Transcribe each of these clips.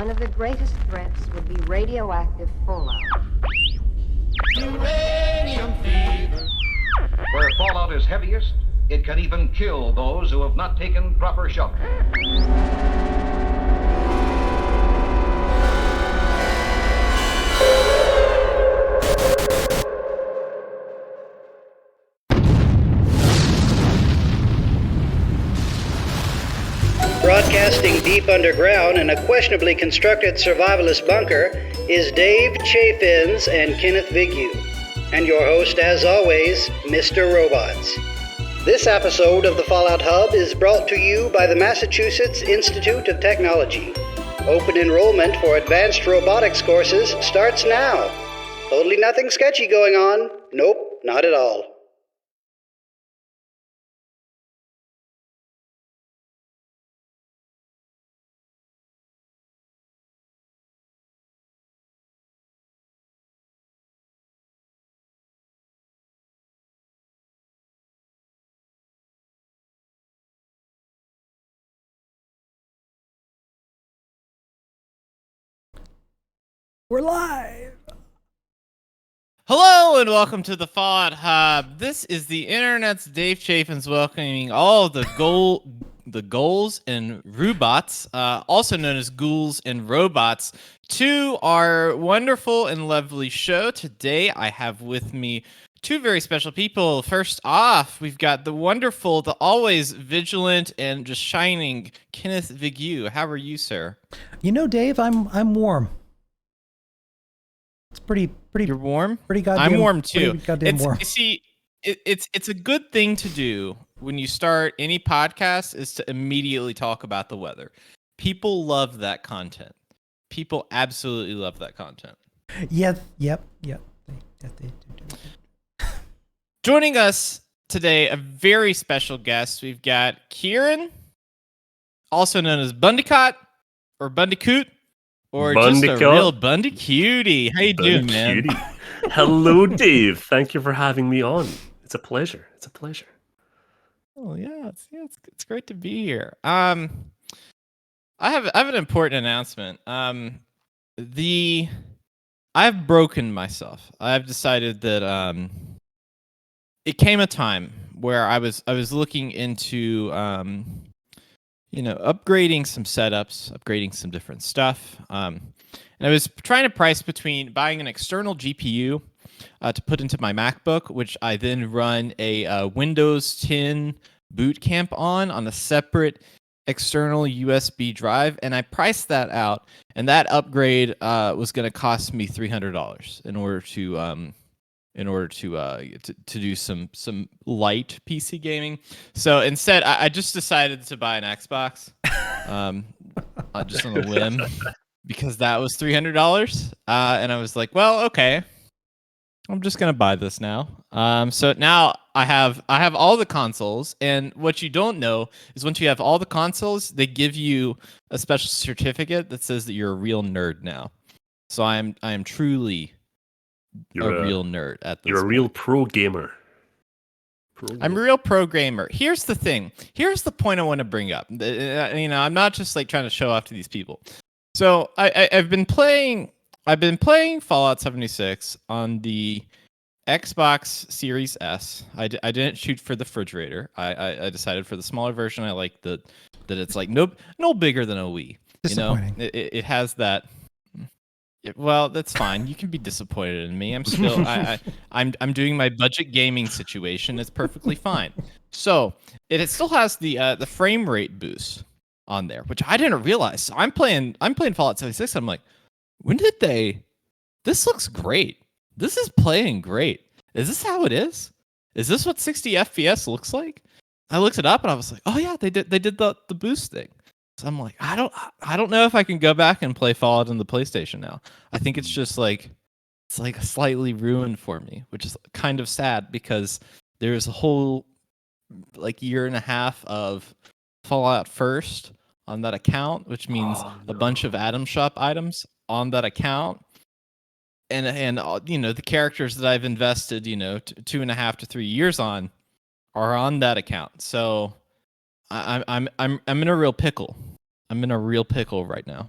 one of the greatest threats would be radioactive fallout. Uranium fever. Where fallout is heaviest, it can even kill those who have not taken proper shelter. Broadcasting deep underground in a questionably constructed survivalist bunker is Dave Chaffins and Kenneth Vigue, and your host, as always, Mr. Robots. This episode of the Fallout Hub is brought to you by the Massachusetts Institute of Technology. Open enrollment for advanced robotics courses starts now. Totally nothing sketchy going on. Nope, not at all. We're live! Hello and welcome to the Fallout Hub. This is the internet's Dave Chaffins welcoming all of the ghouls and robots, also known as ghouls and robots, to our wonderful and lovely show. Today I have with me two very special people. First off, we've got the wonderful, the always vigilant and just shining Kenneth Vigue. How are you, sir? You know, Dave, I'm warm. It's pretty. You're warm? Pretty goddamn. I'm warm too. Pretty goddamn warm. See, it's a good thing to do when you start any podcast is to immediately talk about the weather. People love that content. People absolutely love that content. Yep. Yes, they do. Joining us today, a very special guest. We've got Kieran, also known as Bundicot or Bundicoot. Or Bundicot. Just a real Bundicutie. How you doing, man? Hello, Dave. Thank you for having me on. It's a pleasure. Oh yeah, it's great to be here. I have an important announcement. I've broken myself. I've decided that it came a time where I was looking into upgrading some setups, upgrading some different stuff. And I was trying to price between buying an external GPU to put into my MacBook, which I then run a Windows 10 boot camp on a separate external USB drive. And I priced that out. And that upgrade was going to cost me $300 in order to do some light PC gaming. So instead, I just decided to buy an Xbox, just on a whim, because that was $300. And I was like, well, okay, I'm just gonna buy this now. So now I have all the consoles, and what you don't know is once you have all the consoles, they give you a special certificate that says that you're a real nerd now. So I am truly. You're a real nerd at this You're a real pro gamer. I'm a real pro gamer. Here's the thing. Here's the point I want to bring up. I'm not just like trying to show off to these people. So I've been playing Fallout 76 on the Xbox Series S. I didn't shoot for the refrigerator. I decided for the smaller version. I like that it's like no bigger than a Wii. Disappointing. It has that. Well, that's fine. You can be disappointed in me. I'm still I'm doing my budget gaming situation. It's perfectly fine. So it still has the frame rate boost on there, which I didn't realize. So I'm playing Fallout 76. I'm like, when did they? This looks great. This is playing great. Is this how it is? Is this what 60 FPS looks like? I looked it up and I was like, oh yeah, they did the boost thing. So I'm like, I don't know if I can go back and play Fallout on the PlayStation now. I think it's just like slightly ruined for me, which is kind of sad because there's a whole like year and a half of Fallout First on that account, which means a bunch of Atom Shop items on that account. And the characters that I've invested 2.5 to 3 years on are on that account. So I'm in a real pickle. I'm in a real pickle right now.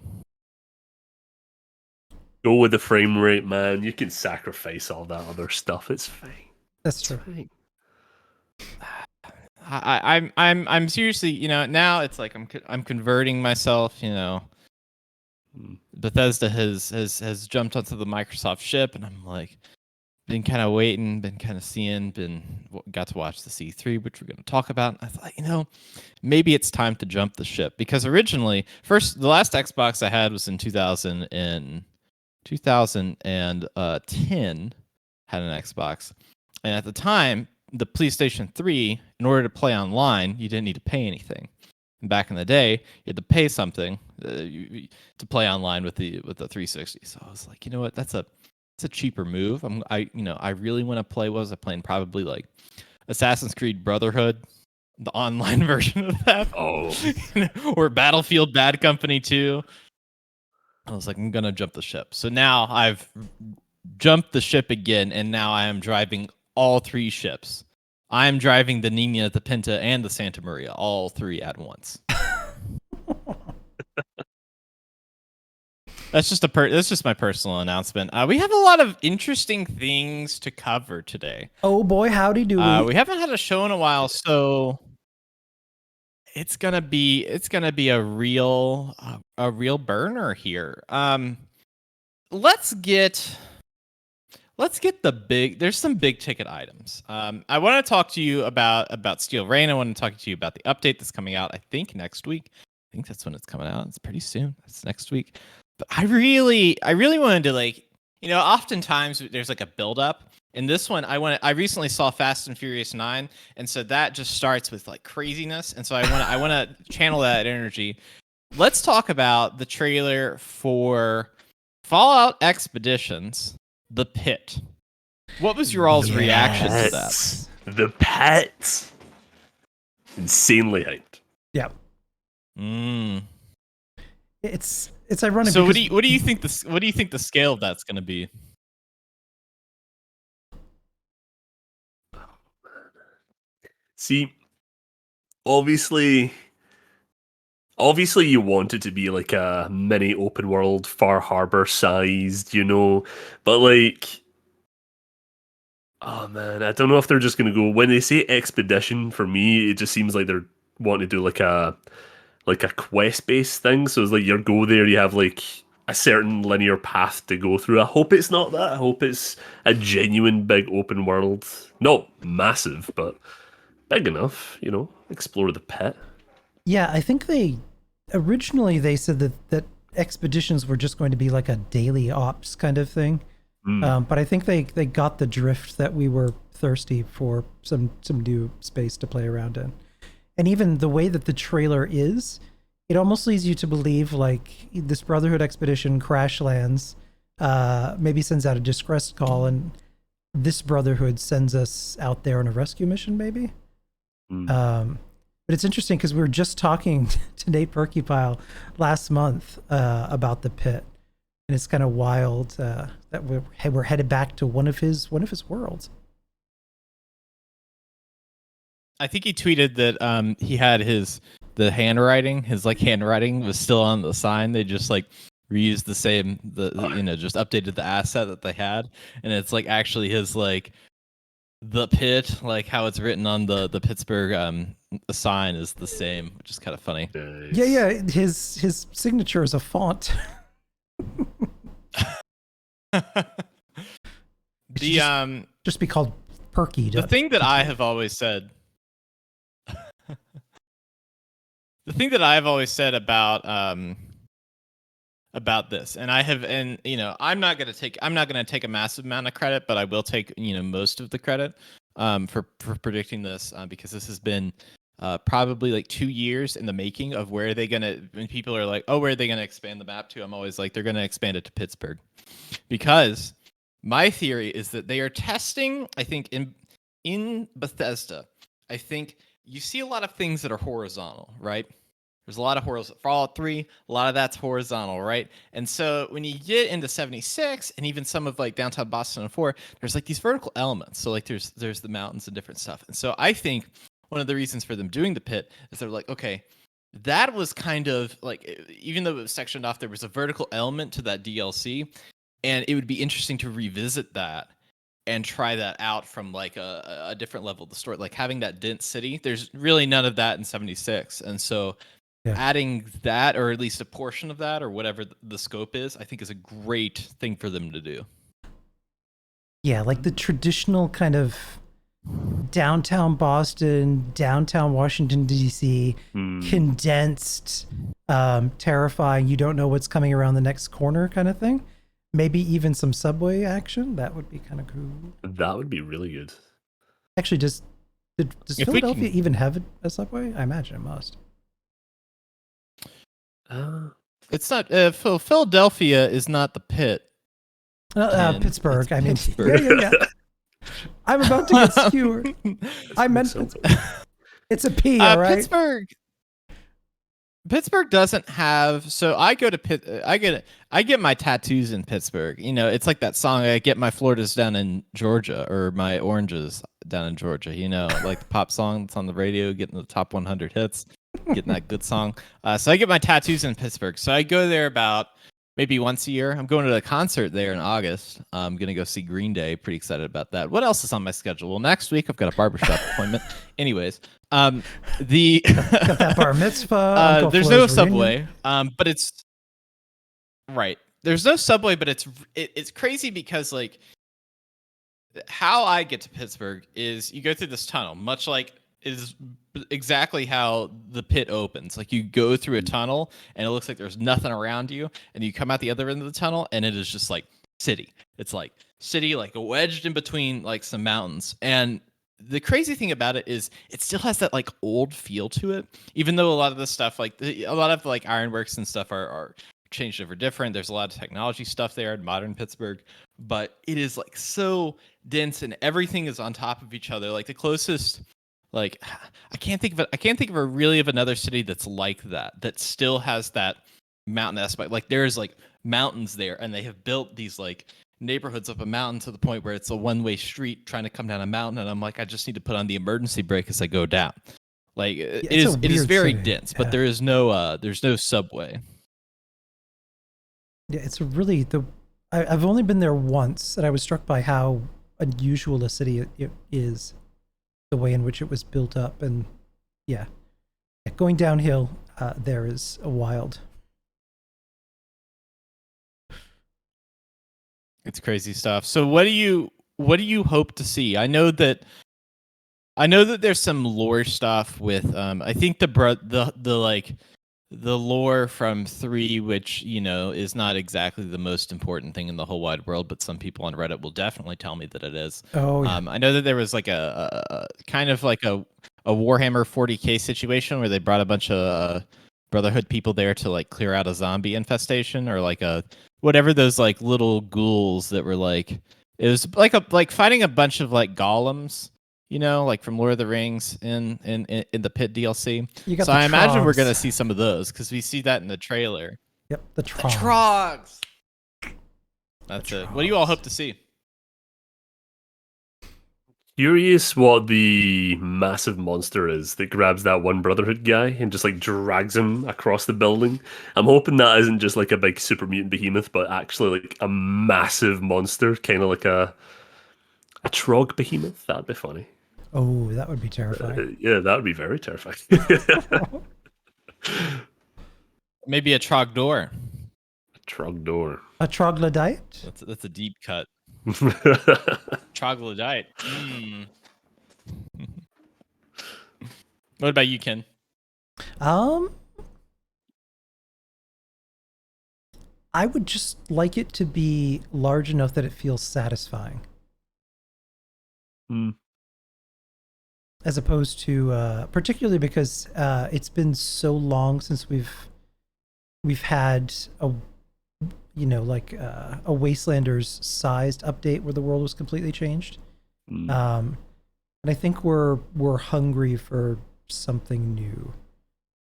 Go with the frame rate, man. You can sacrifice all that other stuff. It's fine. That's It's true. fine. I'm seriously, now it's like I'm converting myself, Bethesda has jumped onto the Microsoft ship, and I'm like, been kind of waiting, been kind of seeing, got to watch the C3, which we're going to talk about. And I thought, maybe it's time to jump the ship, because originally, the last Xbox I had was in 2010, had an Xbox, and at the time, the PlayStation 3, in order to play online, you didn't need to pay anything. And back in the day, you had to pay something to play online with the 360. So I was like, you know what, it's a cheaper move. I really want to play. What was I playing? Probably like Assassin's Creed Brotherhood, the online version of that. Oh, or Battlefield Bad Company 2. I was like, I'm gonna jump the ship. So now I've jumped the ship again, and now I am driving all 3 ships. I am driving the Nina, the Pinta, and the Santa Maria, all 3 at once. That's just my personal announcement. We have a lot of interesting things to cover today. Oh boy, howdy do we. We haven't had a show in a while, so it's gonna be a real burner here. Let's get the big. There's some big ticket items. I want to talk to you about Steel Rain. I want to talk to you about the update that's coming out, I think next week. I think that's when it's coming out. It's pretty soon. It's next week. But I really wanted to, oftentimes there's like a build up. In this one, I recently saw Fast and Furious 9, and so that just starts with like craziness, and so I want to channel that energy. Let's talk about the trailer for Fallout Expeditions: The Pit. What was your all's reaction to that? The Pit. Insanely hyped. Yeah. Mm. It's ironic. So because what do you think the scale of that's going to be? See, obviously you want it to be like a mini open world, Far Harbor sized, but like, oh man, I don't know if they're just gonna go, when they say expedition, for me it just seems like they're wanting to do like a quest based thing. So it's like you go there, you have like a certain linear path to go through. I hope it's not that. I hope it's a genuine big open world, not massive, but big enough, explore the pit. Yeah, I think originally they said that expeditions were just going to be like a daily ops kind of thing. But I think they got the drift that we were thirsty for some new space to play around in. And even the way that the trailer is, it almost leads you to believe like this Brotherhood expedition crash lands, maybe sends out a distress call, and this Brotherhood sends us out there on a rescue mission, maybe. But it's interesting because we were just talking to Nate Perkypile last month about the pit, and it's kind of wild that we're headed back to one of his worlds. I think he tweeted that he had his handwriting was still on the sign. They just like reused the same just updated the asset that they had, and it's like actually his like the pit, like how it's written on the Pittsburgh sign is the same, which is kind of funny. Nice. Yeah, his signature is a font. Just be called Perky. The thing that I have always said about this, and I'm not gonna take a massive amount of credit, but I will take most of the credit for predicting this, because this has been probably like 2 years in the making of where are they gonna, when people are like, oh, where are they gonna expand the map to, I'm always like, they're gonna expand it to Pittsburgh, because my theory is that they are testing, I think in Bethesda, I think you see a lot of things that are horizontal, right? There's a lot of horizontal. Fallout 3, a lot of that's horizontal, right? And so when you get into 76 and even some of like downtown Boston and 4, there's like these vertical elements. So like there's the mountains and different stuff. And so I think one of the reasons for them doing the pit is they're like, okay, that was kind of like, even though it was sectioned off, there was a vertical element to that DLC. and it would be interesting to revisit that and try that out from like a different level of the story. Like having that dense city, there's really none of that in 76, and so adding that, or at least a portion of that, or whatever the scope is, I think is a great thing for them to do. Yeah, like the traditional kind of downtown Boston, downtown Washington, D.C., condensed, terrifying, you don't know what's coming around the next corner kind of thing. Maybe even some subway action. That would be kind of cool. That would be really good. Actually, does Philadelphia even have a subway? I imagine it must. It's not. Philadelphia is not the pit. Pittsburgh. I mean, yeah. I'm about to get skewered. I meant it's a P, all right? Pittsburgh doesn't have. So I go to I get my tattoos in Pittsburgh. You know, it's like that song. I get my Floridas down in Georgia, or my oranges down in Georgia. You know, like the pop song that's on the radio, getting the top 100 hits, getting that good song. So I get my tattoos in Pittsburgh. So I go there about maybe once a year. I'm going to a concert there in August. I'm going to go see Green Day. Pretty excited about that. What else is on my schedule? Well, next week I've got a barbershop appointment. Anyways, got that bar mitzvah. There's no subway, but it's right. There's no subway, but it's crazy because like how I get to Pittsburgh is you go through this tunnel, much like is exactly how the pit opens. Like you go through a tunnel and it looks like there's nothing around you, and you come out the other end of the tunnel and it is just like city. It's like city, like wedged in between like some mountains. And the crazy thing about it is it still has that like old feel to it, even though a lot of the stuff, like a lot of like ironworks and stuff are changed over different. There's a lot of technology stuff there in modern Pittsburgh, but it is like so dense and everything is on top of each other. Like the closest, like I can't think of another city that's like that still has that mountain aspect. Like there's like mountains there, and they have built these like neighborhoods up a mountain to the point where it's a one-way street trying to come down a mountain, and I'm like, I just need to put on the emergency brake as I go down. Like it is very city. dense, but there's no subway. Yeah, it's really I've only been there once, and I was struck by how unusual a city it is, the way in which it was built up, and going downhill there is a wild. It's crazy stuff. So what do you hope to see? I know that there's some lore stuff with I think the lore from 3, which, you know, is not exactly the most important thing in the whole wide world, but some people on Reddit will definitely tell me that it is. Oh, yeah. I know that there was like a kind of like a Warhammer 40K situation where they brought a bunch of Brotherhood people there to like clear out a zombie infestation, or like whatever those like little ghouls that were like, it was like fighting a bunch of like golems, you know, like from Lord of the Rings in the Pit DLC. So I imagine we're gonna see some of those because we see that in the trailer. Yep, the Trogs. Trogs. That's it. What do you all hope to see? Curious what the massive monster is that grabs that one Brotherhood guy and just like drags him across the building. I'm hoping that isn't just like a big super mutant behemoth, but actually like a massive monster, kind of like a Trog behemoth. That'd be funny. Oh, that would be terrifying. Yeah, that would be very terrifying. Maybe a Trogdor. Trogdor. A troglodyte? That's a deep cut. Troglodyte. What about you, Ken? I would just like it to be large enough that it feels satisfying. As opposed to, particularly because it's been so long since we've had a Wastelanders sized update where the world was completely changed. And I think we're hungry for something new.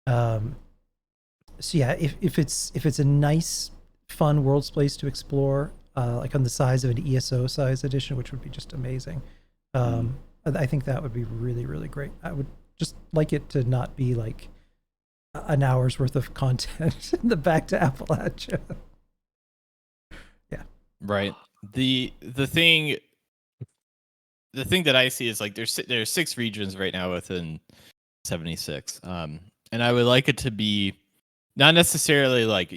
So yeah, if it's a nice, fun world space to explore, like on the size of an ESO size edition, which would be just amazing. I think that would be really, really great. I would just like it to not be like an hour's worth of content in the back to Appalachia. Right. The thing that I see is like there's 6 regions right now within 76. And I would like it to be not necessarily like,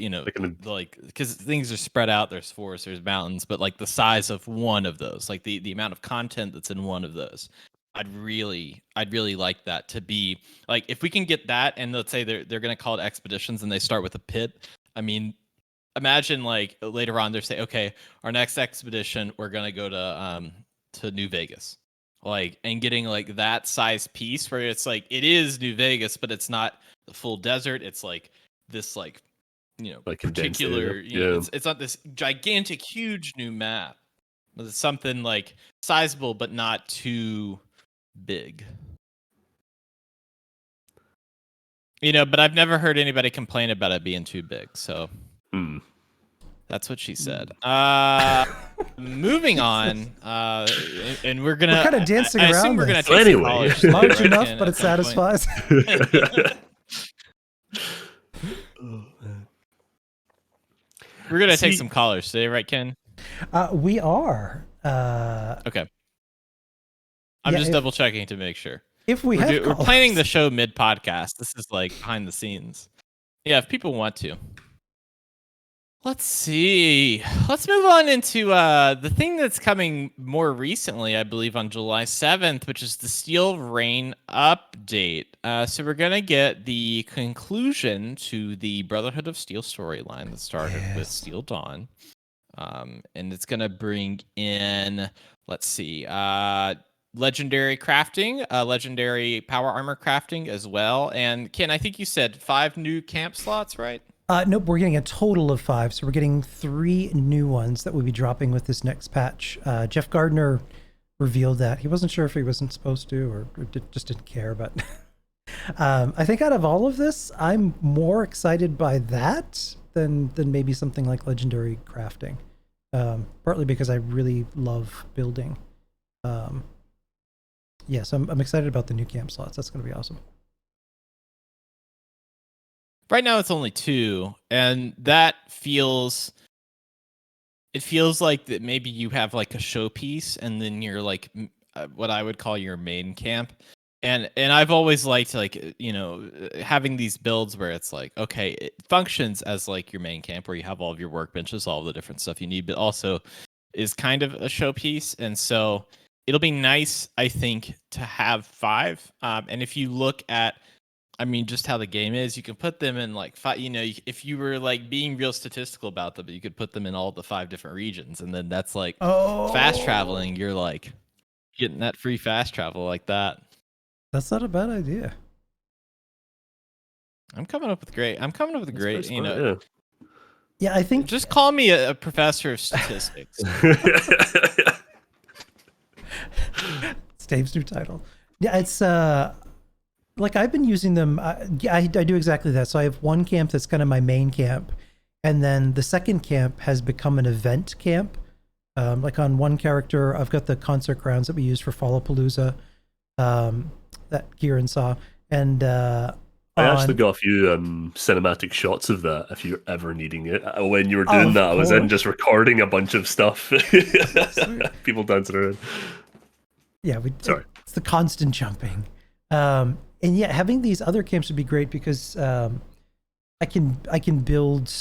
like because things are spread out, there's forests, there's mountains, but like the size of one of those, like the amount of content that's in one of those. I'd really like that to be like, if we can get that, and let's say they're gonna call it expeditions and they start with a pit. I mean, imagine like later on they say, okay, our next expedition, we're gonna go to New Vegas, like, and getting like that size piece where it's like it is New Vegas, but it's not the full desert. It's like this, like, Like condensed particular, area. it's not this gigantic, huge new map. But it's something like sizable, but not too big. But I've never heard anybody complain about it being too big. So that's what she said. Moving on, and we're gonna. We're kind of dancing I around assume we're gonna this. take some Anyway. college Large right, enough, Ken, but at it some point? satisfies. We're gonna take See- some callers today, right, Ken? We are. Okay. I'm Yeah, just if- double checking to make sure. If we We're, have, we're planning the callers. show mid podcast. This is like behind the scenes. Yeah, if people want to. Let's see. Let's move on into the thing that's coming more recently, I believe, on July 7th, which is the Steel Reign update. So we're going to get the conclusion to the Brotherhood of Steel storyline that started with Yes. Steel Dawn. And it's going to bring in, let's see, legendary crafting, legendary power armor crafting as well. And Ken, I think you said 5 new camp slots, right? Nope, we're getting a total of 5. So we're getting 3 new ones that we'll be dropping with this next patch. Jeff Gardner revealed that. He wasn't sure if he wasn't supposed to or just didn't care. But I think out of all of this, I'm more excited by that than maybe something like legendary crafting. Partly because I really love building. Yes, I'm excited about the new camp slots. That's going to be awesome. Right now it's only 2, and that feels like that maybe you have like a showpiece, and then you're like what I would call your main camp. And I've always liked, like, having these builds where it's like, okay, it functions as like your main camp where you have all of your workbenches, all the different stuff you need, but also is kind of a showpiece. And so it'll be nice, I think, to have 5. And if you look at, I mean, just how the game is, you can put them in like 5, if you were like being real statistical about them, you could put them in all the 5 different regions. And then that's like fast traveling. You're like getting that free fast travel like that. That's not a bad idea. I'm coming up with great. That's pretty smart, yeah. Yeah, I think Just call me a professor of statistics. it's Dave's new title. Yeah, it's like I've been using them. I do exactly that. So I have one camp that's kind of my main camp, and then the second camp has become an event camp. Like on one character, I've got the concert grounds that we use for Fallapalooza, that Kieran saw, and I actually got a few cinematic shots of that if you're ever needing it. When you were doing that, I was in just recording a bunch of stuff. People dancing around. Yeah, Sorry. It's the constant jumping. And yeah, having these other camps would be great because I can build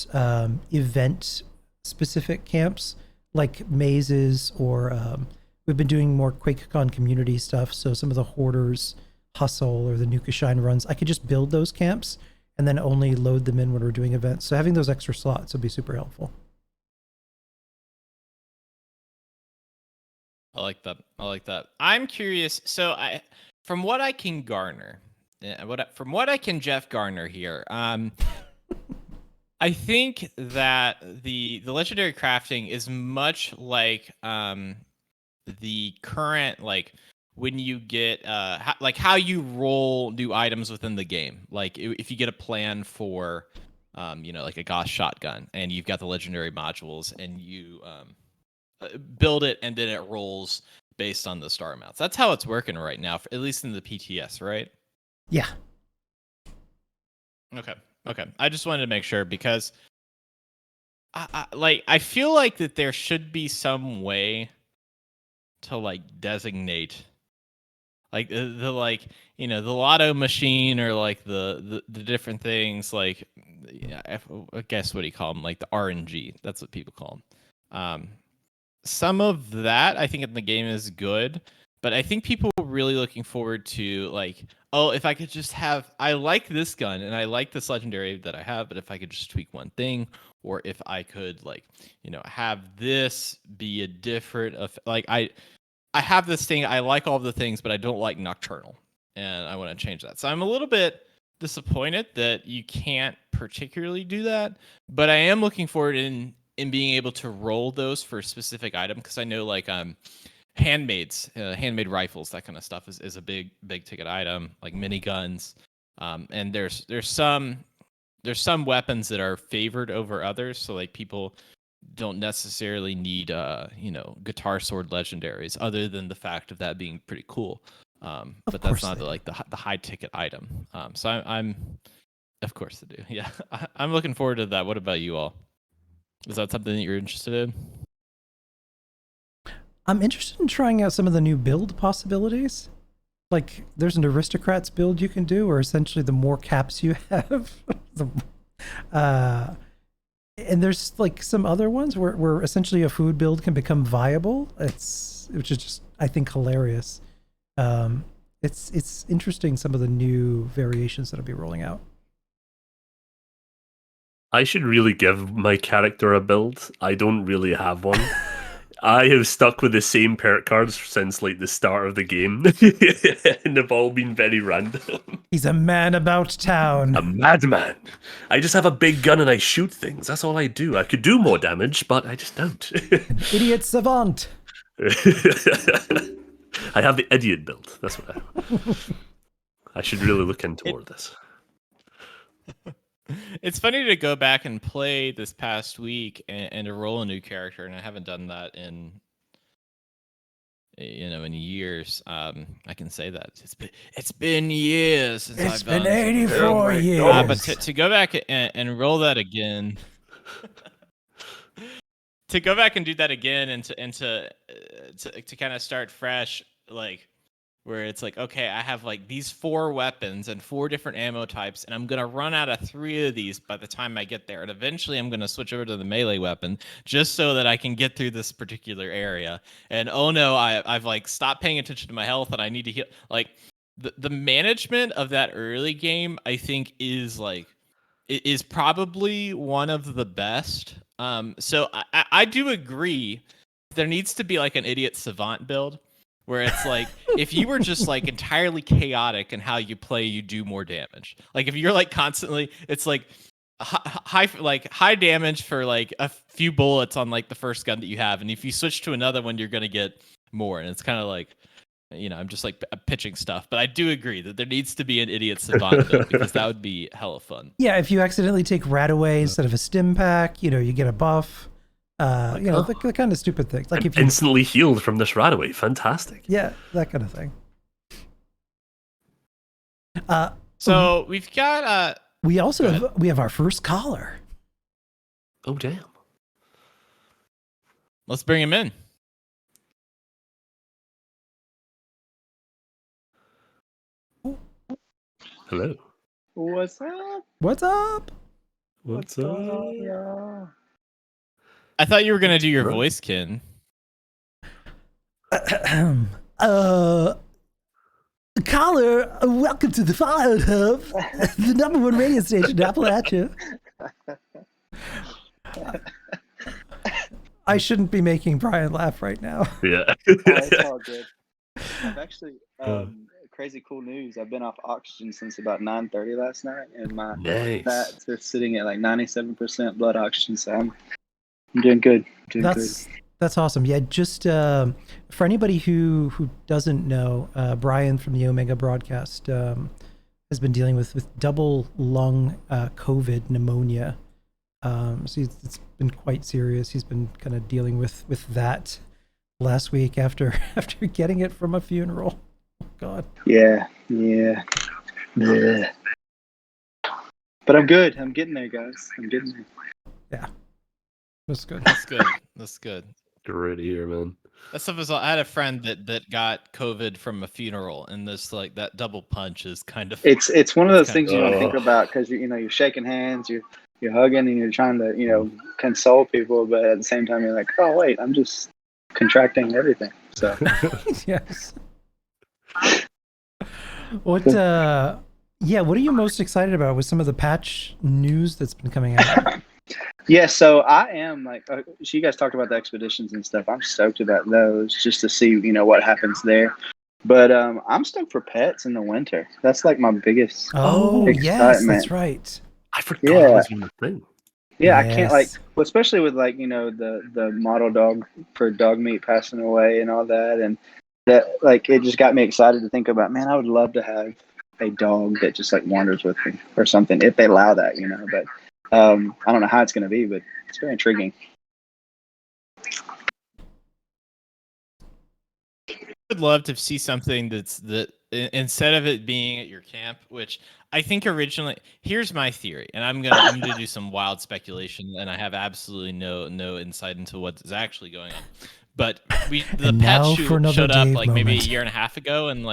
event specific camps like mazes, or we've been doing more QuakeCon community stuff. So some of the Hoarders Hustle or the Nuka Shine runs, I could just build those camps and then only load them in when we're doing events. So having those extra slots would be super helpful. I like that. I'm curious. So from what I can garner, from what I can Jeff Garner here, I think that the legendary crafting is much like the current, like when you get like how you roll new items within the game. Like if you get a plan for like a Gauss shotgun and you've got the legendary modules and you build it and then it rolls based on the star amounts. That's how it's working right now, at least in the PTS, right? Yeah. Okay. I just wanted to make sure because I feel like that there should be some way to like designate like the like the lotto machine or like the different things like I guess what do you call them, like the RNG, that's what people call them. Some of that I think in the game is good, but I think people are really looking forward to like, oh, if I could just have, I like this gun and I like this legendary that I have, but if I could just tweak one thing, or if I could like have this be a different like I have this thing, I like all the things, but I don't like Nocturnal, and I want to change that. So I'm a little bit disappointed that you can't particularly do that, but I am looking forward in being able to roll those for a specific item, because I know like handmade rifles, that kind of stuff is a big ticket item, like miniguns, and there's some weapons that are favored over others, so like people don't necessarily need guitar sword legendaries, other than the fact of that being pretty cool, but that's not the high ticket item. So I'm of course they do, yeah. I'm looking forward to that. What about you all? Is that something that you're interested in? I'm interested in trying out some of the new build possibilities. Like, there's an aristocrats build you can do, where essentially the more caps you have, and there's like some other ones where essentially a food build can become viable. Which is just, I think, hilarious. It's interesting, some of the new variations that'll be rolling out. I should really give my character a build. I don't really have one. I have stuck with the same perk cards since like the start of the game, and they've all been very random. He's a man about town. A madman. I just have a big gun and I shoot things. That's all I do. I could do more damage, but I just don't. An idiot savant. I have the idiot build. That's what I have. I should really look into more of this. It's funny to go back and play this past week and to roll a new character, and I haven't done that in years. I can say that it's been years since It's I've been done 84 years. but to go back and roll that again, to go back and do that again, and to kind of start fresh, like, where it's like, okay, I have like these 4 weapons and 4 different ammo types, and I'm gonna run out of 3 of these by the time I get there, and eventually I'm gonna switch over to the melee weapon just so that I can get through this particular area. And oh no, I've like stopped paying attention to my health, and I need to heal. Like the management of that early game, I think, is probably one of the best. So I do agree there needs to be like an idiot savant build, where it's like, if you were just like entirely chaotic in how you play, you do more damage. Like if you're like constantly, it's like high damage for like a few bullets on like the first gun that you have, and if you switch to another one, you're gonna get more. And it's kind of like, I'm just like pitching stuff, but I do agree that there needs to be an idiot savant build, because that would be hella fun. Yeah, if you accidentally take rat away instead of a stim pack, you get a buff. The kind of stupid things. Like if you instantly healed from this rat away. Fantastic. Yeah, that kind of thing. So we've got we also have our first caller. Oh damn. Let's bring him in. Hello. What's up? What's up? What's up? Yeah. I thought you were gonna do your voice, Ken. Caller, welcome to the Fire Hub, the #1 radio station in Appalachia. I shouldn't be making Brian laugh right now. Yeah. It's all good. I've actually crazy cool news. I've been off oxygen since about 9:30 last night, and my fats are sitting at like 97% blood oxygen. So I'm doing good. That's awesome. Yeah, just for anybody who doesn't know, Brian from the Omega broadcast has been dealing with double lung COVID pneumonia. So it's been quite serious. He's been kind of dealing with that last week after getting it from a funeral. Oh God. Yeah. But I'm good. I'm getting there, guys. I'm getting there. Yeah. That's good. That's good. That's good. Great here, man. That stuff is. I had a friend that got COVID from a funeral, and this like that double punch is kind of. It's one of those things you don't Oh. think about because you're shaking hands, you're hugging, and you're trying to console people, but at the same time you're like, oh wait, I'm just contracting everything. So Yes. What? What are you most excited about with some of the patch news that's been coming out? yeah, so I am like, you guys talked about the expeditions and stuff. I'm stoked about those just to see what happens there. But I'm stoked for pets in the winter. That's like my biggest yes, excitement. that's right. I forgot it was even a thing. Yeah, I can't Yes. especially with the model dog for dog meat passing away and all that, and that it just got me excited to think about, man, I would love to have a dog that just wanders with me or something if they allow that, But I don't know how it's going to be, but it's very intriguing. Would love to see something that instead of it being at your camp, which I think originally. Here's my theory, and I'm gonna do some wild speculation, and I have absolutely no insight into what's actually going on. But the And pet now for another showed up Dave maybe a moment. year and a half ago, and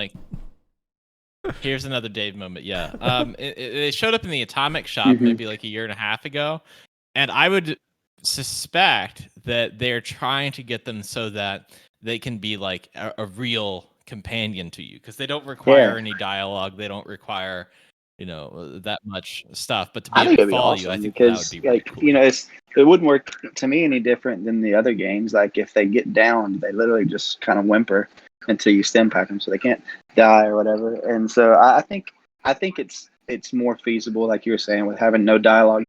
here's another Dave moment. Yeah, it showed up in the Atomic Shop maybe a year and a half ago, and I would suspect that they're trying to get them so that they can be a real companion to you, because they don't require any dialogue. They don't require, that much stuff. But to be able to follow you, I think that would be really cool. It wouldn't work to me any different than the other games. If they get down, they literally just kind of whimper until you stim pack them, so they can't die or whatever. And so I think it's more feasible, like you were saying, with having no dialogue.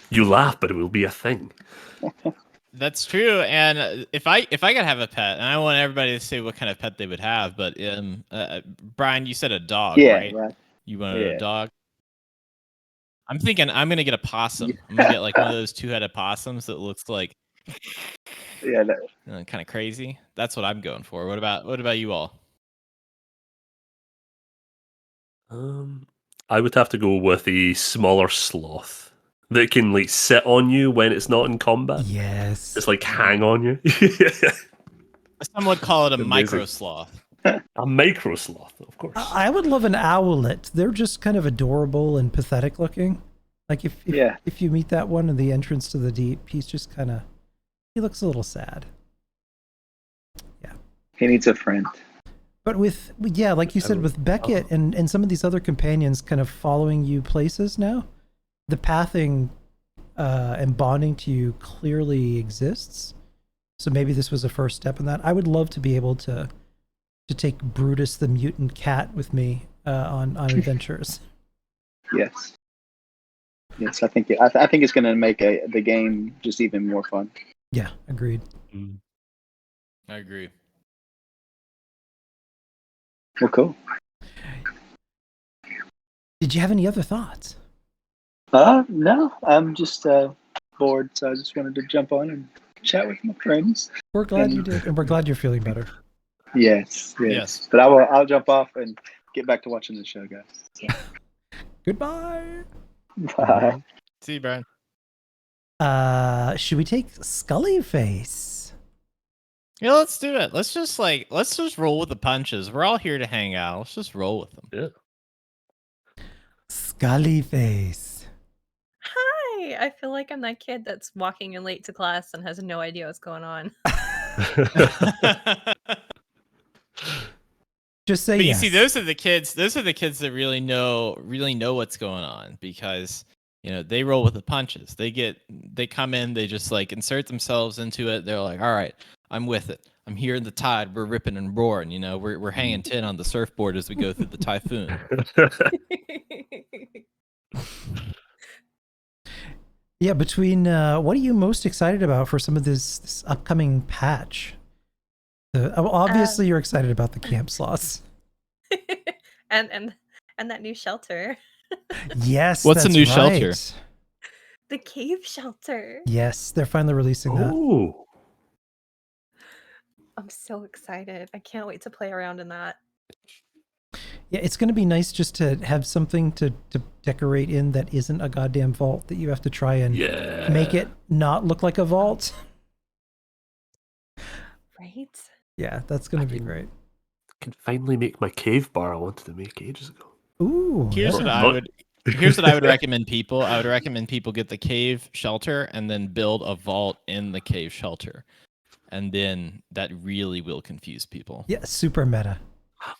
You laugh, but it will be a thing. That's true. And if I could have a pet, and I want everybody to say what kind of pet they would have, but Brian, you said a dog, right? You wanted a dog. I'm thinking I'm gonna get a possum. I'm gonna get one of those two-headed possums that looks like kind of crazy. That's what I'm going for. What about you all? I would have to go with a smaller sloth that can sit on you when it's not in combat. Yes. Just hang on you. Some would call it a micro sloth. A micro sloth, of course. I would love an owlet. They're just kind of adorable and pathetic looking. If you meet that one in the entrance to the deep, he's just he looks a little sad. Yeah. He needs a friend. But like you said, with Beckett and some of these other companions kind of following you places now, the pathing and bonding to you clearly exists. So maybe this was a first step in that. I would love to be able to take Brutus the mutant cat with me on adventures. Yes, I think it's going to make the game just even more fun. Yeah, agreed. I agree. Well, cool. Did you have any other thoughts? No, I'm just bored, so I just wanted to jump on and chat with my friends. We're glad you did, and we're glad you're feeling better. Yes. But I'll jump off and get back to watching the show, guys. So. Goodbye. Bye. See you, Brian. Should we take Scully Face? Yeah, let's do it. Let's just roll with the punches. We're all here to hang out. Let's just roll with them. Yeah. Scully Face. Hi. I feel like I'm that kid that's walking in late to class and has no idea what's going on. Just say but yes. You see, those are the kids that really know what's going on, because they roll with the punches. They come in, they just insert themselves into it. They're like, all right, I'm with it. I'm here in the tide. We're ripping and roaring. We're hanging tin on the surfboard as we go through the typhoon. Yeah, between what are you most excited about for some of this upcoming patch? Obviously, you're excited about the camp sloths. and that new shelter. Yes. What's the new shelter? The cave shelter. Yes, they're finally releasing that. Oh. I'm so excited. I can't wait to play around in that. Yeah, it's going to be nice just to have something to decorate in that isn't a goddamn vault that you have to try and make it not look like a vault. Right? Yeah, that's going to be great. I can finally make my cave bar I wanted to make ages ago. Ooh. Here's what I would recommend people. I would recommend people get the cave shelter and then build a vault in the cave shelter. And then that really will confuse people. Yeah, super meta.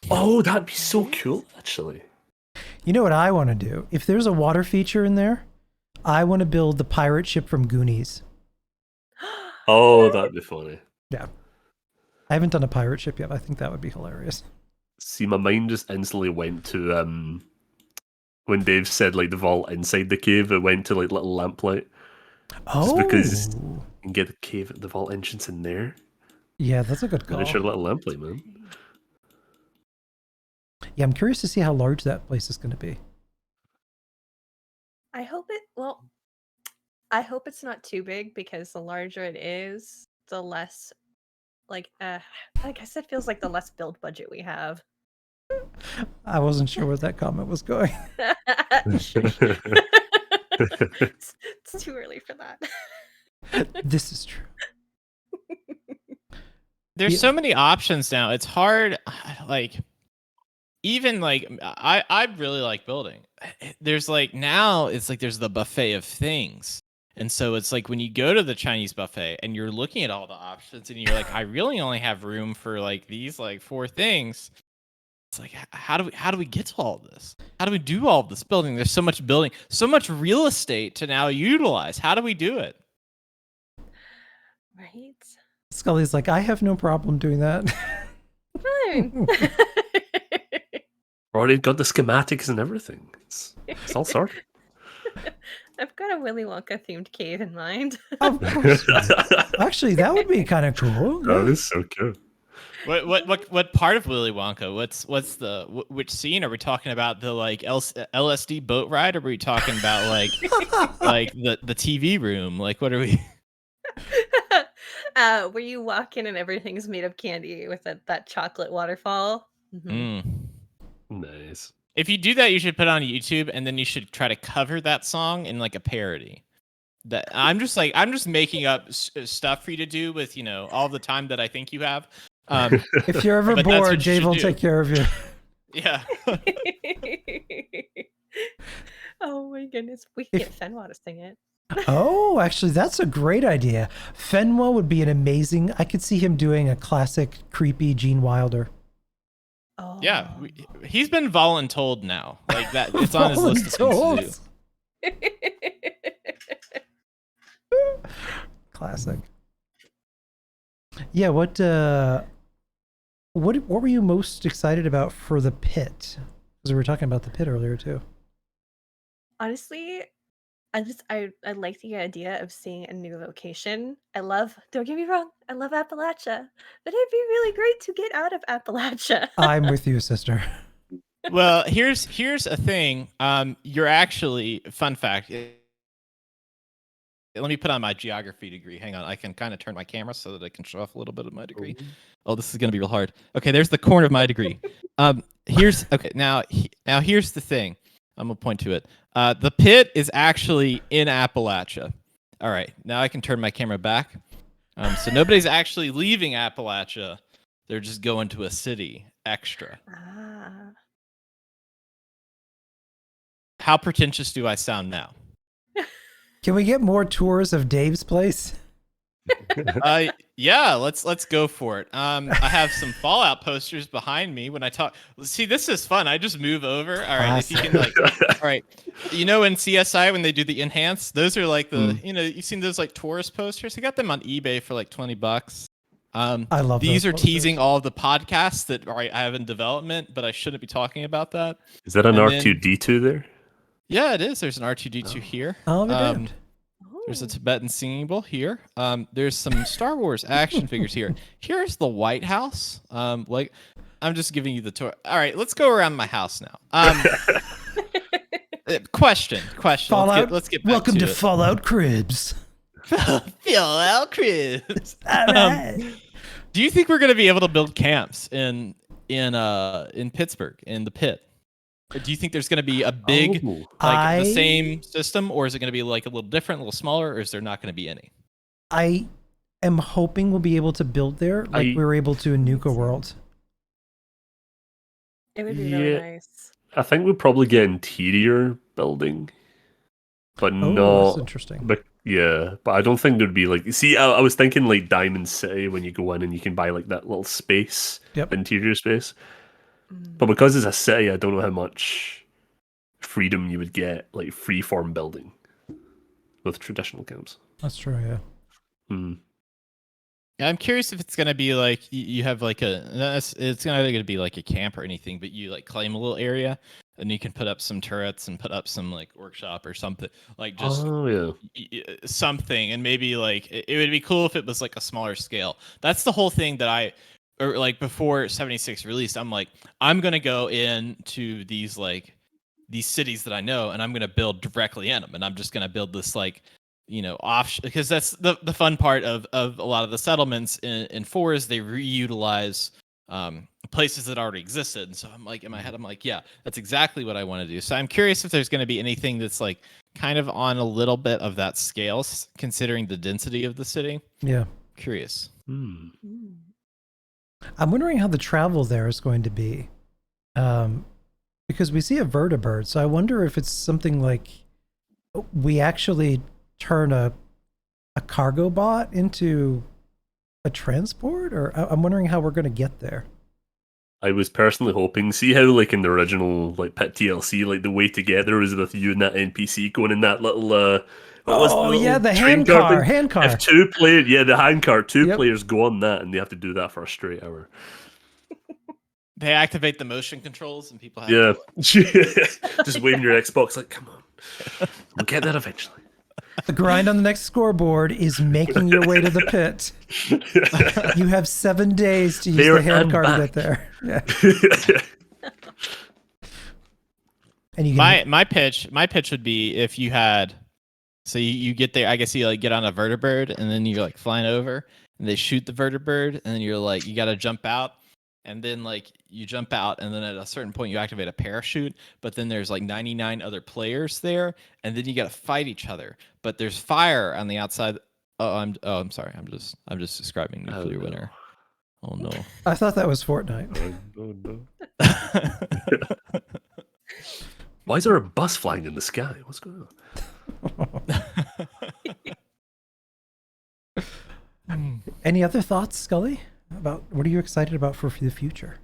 Oh, that'd be so cool, actually. You know what I want to do? If there's a water feature in there, I want to build the pirate ship from Goonies. Oh, that'd be funny. Yeah. I haven't done a pirate ship yet. I think that would be hilarious. See, my mind just instantly went to when Dave said like the vault inside the cave. It went to like little lamplight. Oh, just because you can get the cave, the vault entrance in there. Yeah, that's a good call. Miniature little lamplight, man. Yeah, I'm curious to see how large that place is going to be. I hope it's not too big, because the larger it is, the less, like, I guess it feels like the less build budget we have. I wasn't sure where that comment was going. It's too early for that. This is true. There's so many options now. It's hard, like, even like I really like building. There's like now it's like there's the buffet of things. And so it's like when you go to the Chinese buffet and you're looking at all the options and you're like, I really only have room for like these like 4 things. It's like, how do we get to all this? How do we do all this building? There's so much building, so much real estate to now utilize. How do we do it? Right? Scully's like, I have no problem doing that. Fine. Already got the schematics and everything. It's all sorted. I've got a Willy Wonka themed cave in mind. Of course. Actually, that would be kind of cool. That is so good. What part of Willy Wonka? Which scene are we talking about? The like LSD boat ride, or are we talking about like the TV room? Like, what are we? Where you walk in and everything's made of candy with that chocolate waterfall. Mm-hmm. Nice. If you do that, you should put it on YouTube, and then you should try to cover that song in like a parody. That I'm just making up stuff for you to do with all the time that I think you have. If you're ever bored, Dave will take care of you. Yeah. Oh my goodness, we can get Fenwa to sing it. Oh, actually, that's a great idea. Fenwa would be an amazing. I could see him doing a classic, creepy Gene Wilder. Oh. Yeah, he's been voluntold now. Like that, it's on his list of things to do. Classic. Yeah, what were you most excited about for the pit? Because we were talking about the pit earlier too. Honestly, I like the idea of seeing a new location. Don't get me wrong, I love Appalachia, but it'd be really great to get out of Appalachia. I'm with you, sister. Well, here's a thing. You're actually, fun fact. Let me put on my geography degree. Hang on, I can kind of turn my camera so that I can show off a little bit of my degree. Oh, this is gonna be real hard. Okay, there's the corner of my degree. Now here's the thing. I'm gonna point to it. The pit is actually in Appalachia. All right, now I can turn my camera back. So nobody's actually leaving Appalachia. They're just going to a city extra. Ah. How pretentious do I sound now? Can we get more tours of Dave's place? Yeah, let's go for it. I have some Fallout posters behind me when I talk. See, this is fun. I just move over. All right, if you can all right. In CSI when they do the enhance, those are like the you've seen those like tourist posters. I got them on eBay for like $20. I love these. Those are teasing all of the podcasts that I have in development, but I shouldn't be talking about that. Is that an R2D2 there? Yeah, it is. There's an R2D2 here. There's a Tibetan singing bowl here. There's some Star Wars action figures here. Here's the White House. I'm just giving you the tour. All right, let's go around my house now. Question. Fallout. Let's get back Welcome to it. Fallout Cribs. Fallout Cribs. All right. Do you think we're going to be able to build camps in Pittsburgh in the pit? Or do you think there's going to be a big the same system, or is it going to be like a little different, a little smaller, or is there not going to be any? I am hoping we'll be able to build there like we were able to in Nuka World. It would be really nice. I think we'll probably get interior building, but that's interesting. But but I don't think there'd be like. See, I was thinking like Diamond City when you go in and you can buy like that little space, interior space. But because it's a city, I don't know how much freedom you would get, like free-form building with traditional camps. That's true, yeah. Yeah, I'm curious if it's gonna be like you have like it's not gonna be like a camp or anything, but you like claim a little area and you can put up some turrets and put up some like workshop or something, like just something, and maybe like it would be cool if it was like a smaller scale. That's the whole thing that or like before 76 released, I'm like, I'm gonna go into these cities that I know, and I'm gonna build directly in them, and I'm just gonna build this like, off, because that's the fun part of a lot of the settlements in 4 is they reutilize places that already existed. And so I'm like, in my head, I'm like, yeah, that's exactly what I want to do. So I'm curious if there's going to be anything that's like kind of on a little bit of that scale, considering the density of the city. Yeah. Curious. I'm wondering how the travel there is going to be. Because we see a vertibird, so I wonder if it's something like we actually turn a cargo bot into a transport, or I'm wondering how we're going to get there. I was personally hoping, see how like in the original like Pit TLC, like the way to get there was with you and that NPC going in that little the hand car. If 2 players, the hand car, 2 players go on that, and they have to do that for a straight hour. They activate the motion controls, and people have to just waving your Xbox like, come on, we'll get that eventually. The grind on the next scoreboard is making your way to the pit. You have 7 days to use the hand car to get there. Yeah. And my pitch would be if you had, so you get there, I guess you like get on a vertibird, and then you're like flying over, and they shoot the vertibird, and then you're like, you got to jump out. And then like you jump out, and then at a certain point you activate a parachute, but then there's like 99 other players there, and then you got to fight each other. But there's fire on the outside. I'm sorry. I'm just describing Nuclear Winter. Oh no. I thought that was Fortnite. No. Why is there a bus flying in the sky? What's going on? Any other thoughts, Scully? About what are you excited about for the future?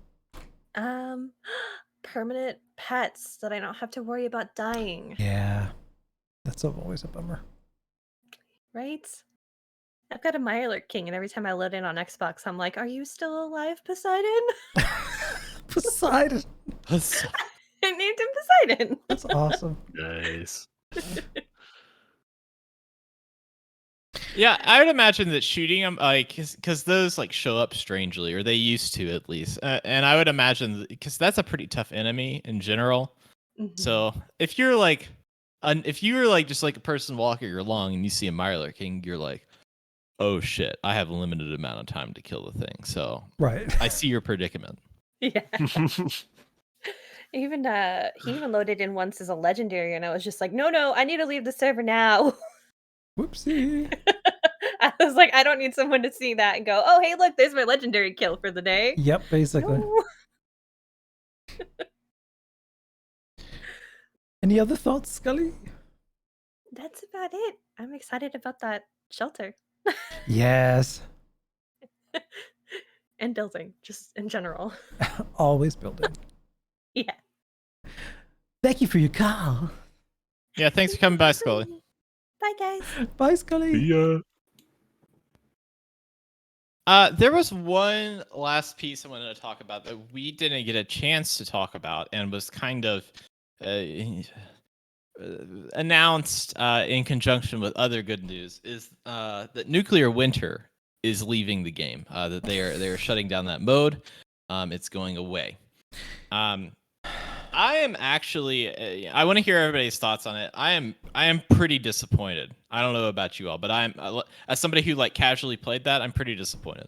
Permanent pets that I don't have to worry about dying. Yeah, that's always a bummer. Right? I've got a Mirelurk King, and every time I load in on Xbox, I'm like, "Are you still alive, Poseidon?" Poseidon. I named him Poseidon. That's awesome. Nice. Yeah, I would imagine that shooting them, like, because those like show up strangely, or they used to at least, and I would imagine because that's a pretty tough enemy in general. Mm-hmm. So if you're like, just like a person walking along and you see a Mirelurk King, you're like, oh shit, I have a limited amount of time to kill the thing. So right, I see your predicament. Yeah. He even loaded in once as a legendary, and I was just like, no, I need to leave the server now. Whoopsie. I was like, I don't need someone to see that and go, oh, hey, look, there's my legendary kill for the day. Yep, basically. No. Any other thoughts, Scully? That's about it. I'm excited about that shelter. Yes. And building, just in general. Always building. Yeah. Thank you for your call. Yeah, thanks for coming by, Scully. Bye, guys. Bye, Scully. Yeah. There was one last piece I wanted to talk about that we didn't get a chance to talk about, and was kind of announced in conjunction with other good news, is that Nuclear Winter is leaving the game. That they are shutting down that mode. It's going away. I am actually. I want to hear everybody's thoughts on it. I am pretty disappointed. I don't know about you all, but I'm as somebody who like casually played that, I'm pretty disappointed.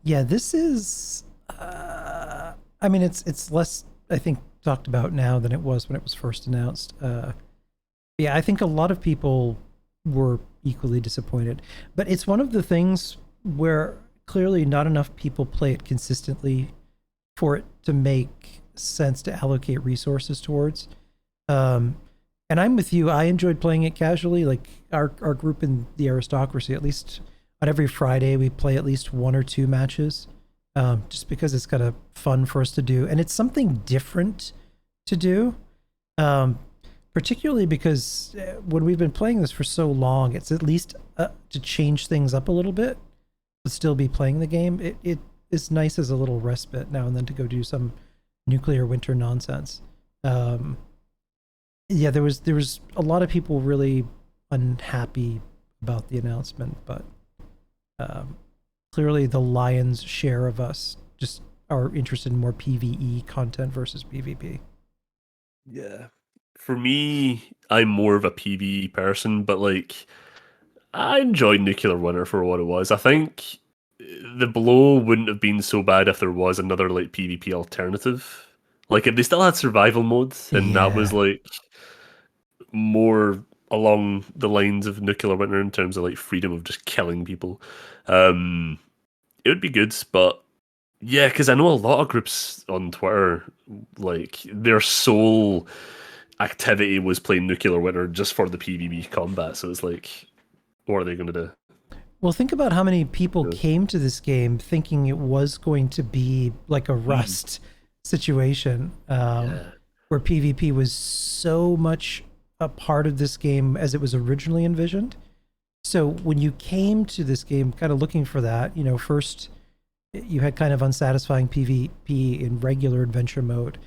Yeah, this is. I mean, it's less, I think, talked about now than it was when it was first announced. Yeah, I think a lot of people were equally disappointed, but it's one of the things where clearly not enough people play it consistently for it to make sense to allocate resources towards. And I'm with you. I enjoyed playing it casually. Like our group in the aristocracy, at least on every Friday, we play at least 1 or 2 matches, just because it's kind of fun for us to do, and it's something different to do. Particularly because when we've been playing this for so long, it's at least to change things up a little bit, but still be playing the game. It is nice as a little respite now and then to go do some nuclear winter nonsense. Yeah, there was a lot of people really unhappy about the announcement, but clearly the lion's share of us just are interested in more PvE content versus PvP. Yeah. For me, I'm more of a PvE person, but like I enjoyed Nuclear Winter for what it was. I think the blow wouldn't have been so bad if there was another like PvP alternative. Like if they still had survival modes and that was Yeah. like more along the lines of Nuclear Winter in terms of like freedom of just killing people, it would be good. But yeah, because I know a lot of groups on Twitter, like their sole activity was playing Nuclear Winter just for the PvP combat. So it's like, what are they going to do? Well, think about how many people Yeah. came to this game thinking it was going to be like a Rust situation, Yeah. where PvP was so much a part of this game as it was originally envisioned. So when you came to this game kind of looking for that, first you had kind of unsatisfying PvP in regular adventure mode.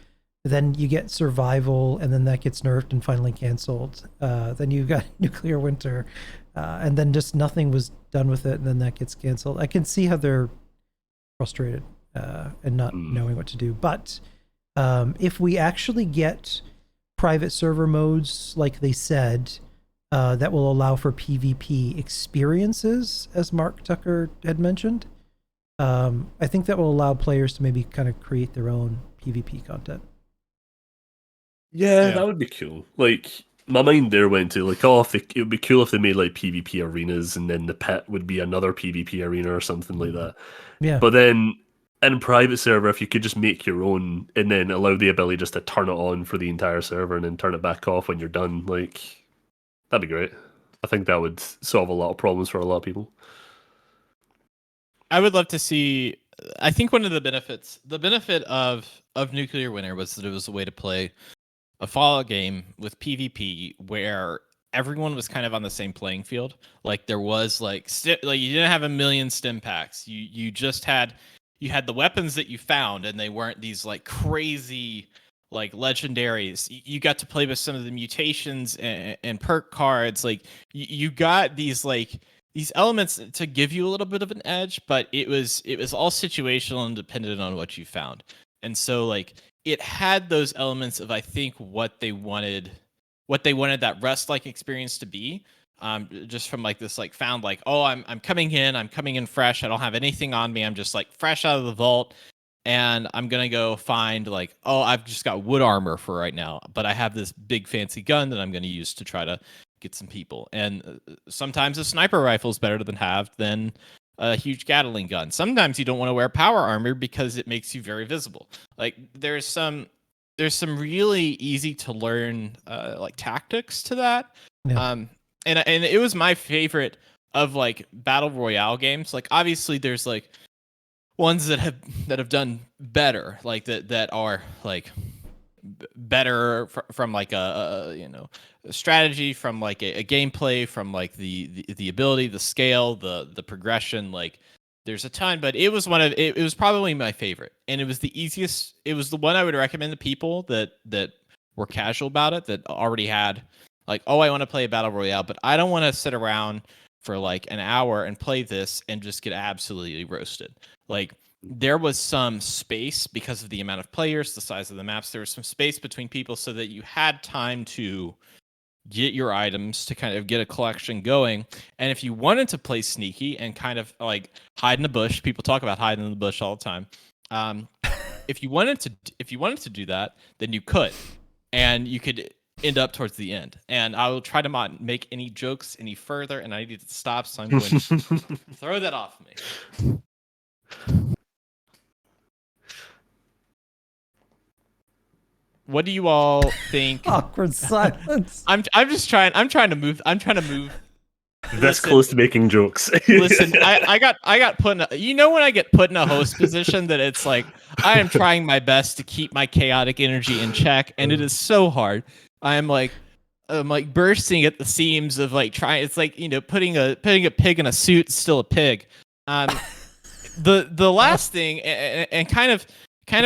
Then you get survival, and then that gets nerfed and finally canceled. Then you got Nuclear Winter, and then just nothing was done with it, and then that gets canceled. I can see how they're frustrated and not knowing what to do. But if we actually get private server modes, like they said, that will allow for PvP experiences, as Mark Tucker had mentioned, I think that will allow players to maybe kind of create their own PvP content. Yeah, that would be cool. Like my mind there went to like, oh, it would be cool if they made like PvP arenas, and then the pit would be another PvP arena or something like that. Yeah. But then in private server, if you could just make your own and then allow the ability just to turn it on for the entire server and then turn it back off when you're done, like that'd be great. I think that would solve a lot of problems for a lot of people. I would love to see. I think one of the benefit of Nuclear Winter was that it was a way to play a Fallout game with PvP where everyone was kind of on the same playing field. Like there was like you didn't have a million stim packs. You just had the weapons that you found, and they weren't these like crazy like legendaries. You got to play with some of the mutations and perk cards. Like you got these elements to give you a little bit of an edge, but it was all situational and dependent on what you found. And so like it had those elements of I think what they wanted that Rust like experience to be. Just from like this like found like, oh, I'm coming in fresh. I don't have anything on me. I'm just like fresh out of the vault. And I'm gonna go find like, oh, I've just got wood armor for right now, but I have this big fancy gun that I'm gonna use to try to get some people. And sometimes a sniper rifle is better than a huge Gatling gun. Sometimes you don't want to wear power armor because it makes you very visible. Like there's some really easy to learn like tactics to that. Yeah. And it was my favorite of like battle royale games. Like obviously there's like ones that have done better, like that are like better from like a strategy, from like a gameplay, from like the ability, the scale, the progression. Like there's a ton, but it was it was probably my favorite, and it was the easiest. It was the one I would recommend to people that were casual about it, that already had like, oh, I want to play a battle royale, but I don't want to sit around for like an hour and play this and just get absolutely roasted. Like there was some space because of the amount of players, the size of the maps. There was some space between people so that you had time to get your items to kind of get a collection going. And if you wanted to play sneaky and kind of like hide in the bush, people talk about hiding in the bush all the time. If you wanted to do that, then you could, and you could end up towards the end. And I will try to not make any jokes any further, and I need to stop, so I'm going to throw that off me. What do you all think? Awkward silence. I'm trying to move. This close to making jokes. Listen, I got put in when I get put in a host position that it's like I am trying my best to keep my chaotic energy in check, and it is so hard. I'm like bursting at the seams of like trying. It's like putting a pig in a suit is still a pig. The last thing and kind of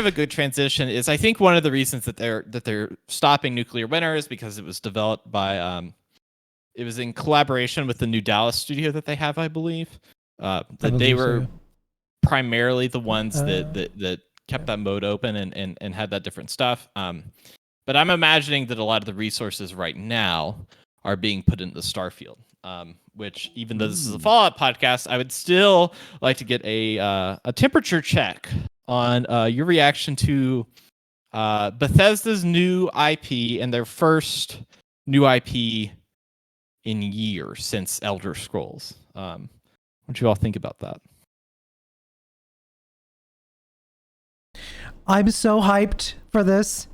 a good transition is I think one of the reasons that they're stopping Nuclear Winter is because it was developed by it was in collaboration with the New Dallas studio that they have, I believe. They were primarily the ones that kept that mode open and had that different stuff. But I'm imagining that a lot of the resources right now are being put into Starfield. Which, even though this is a Fallout podcast, I would still like to get a temperature check on your reaction to Bethesda's new IP and their first new IP in years since Elder Scrolls. What do you all think about that? I'm so hyped for this.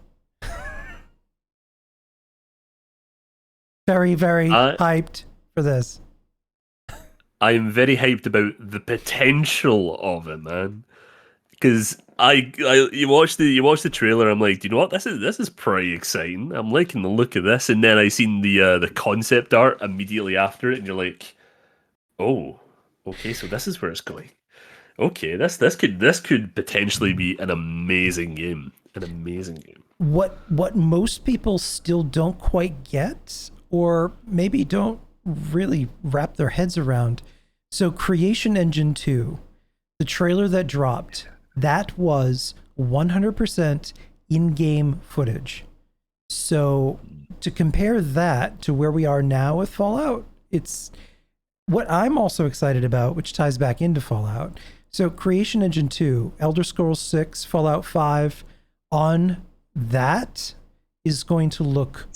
Very, very hyped for this. I'm very hyped about the potential of it, man. Because you watch the trailer, I'm like, do you know what? This is pretty exciting. I'm liking the look of this, and then I seen the concept art immediately after it, and you're like, oh, okay, so this is where it's going. Okay, this could potentially be an amazing game. An amazing game. What most people still don't quite get, or maybe don't really wrap their heads around. So Creation Engine 2, the trailer that dropped, that was 100% in-game footage. So to compare that to where we are now with Fallout, it's what I'm also excited about, which ties back into Fallout. So Creation Engine 2, Elder Scrolls 6, Fallout 5, on that is going to look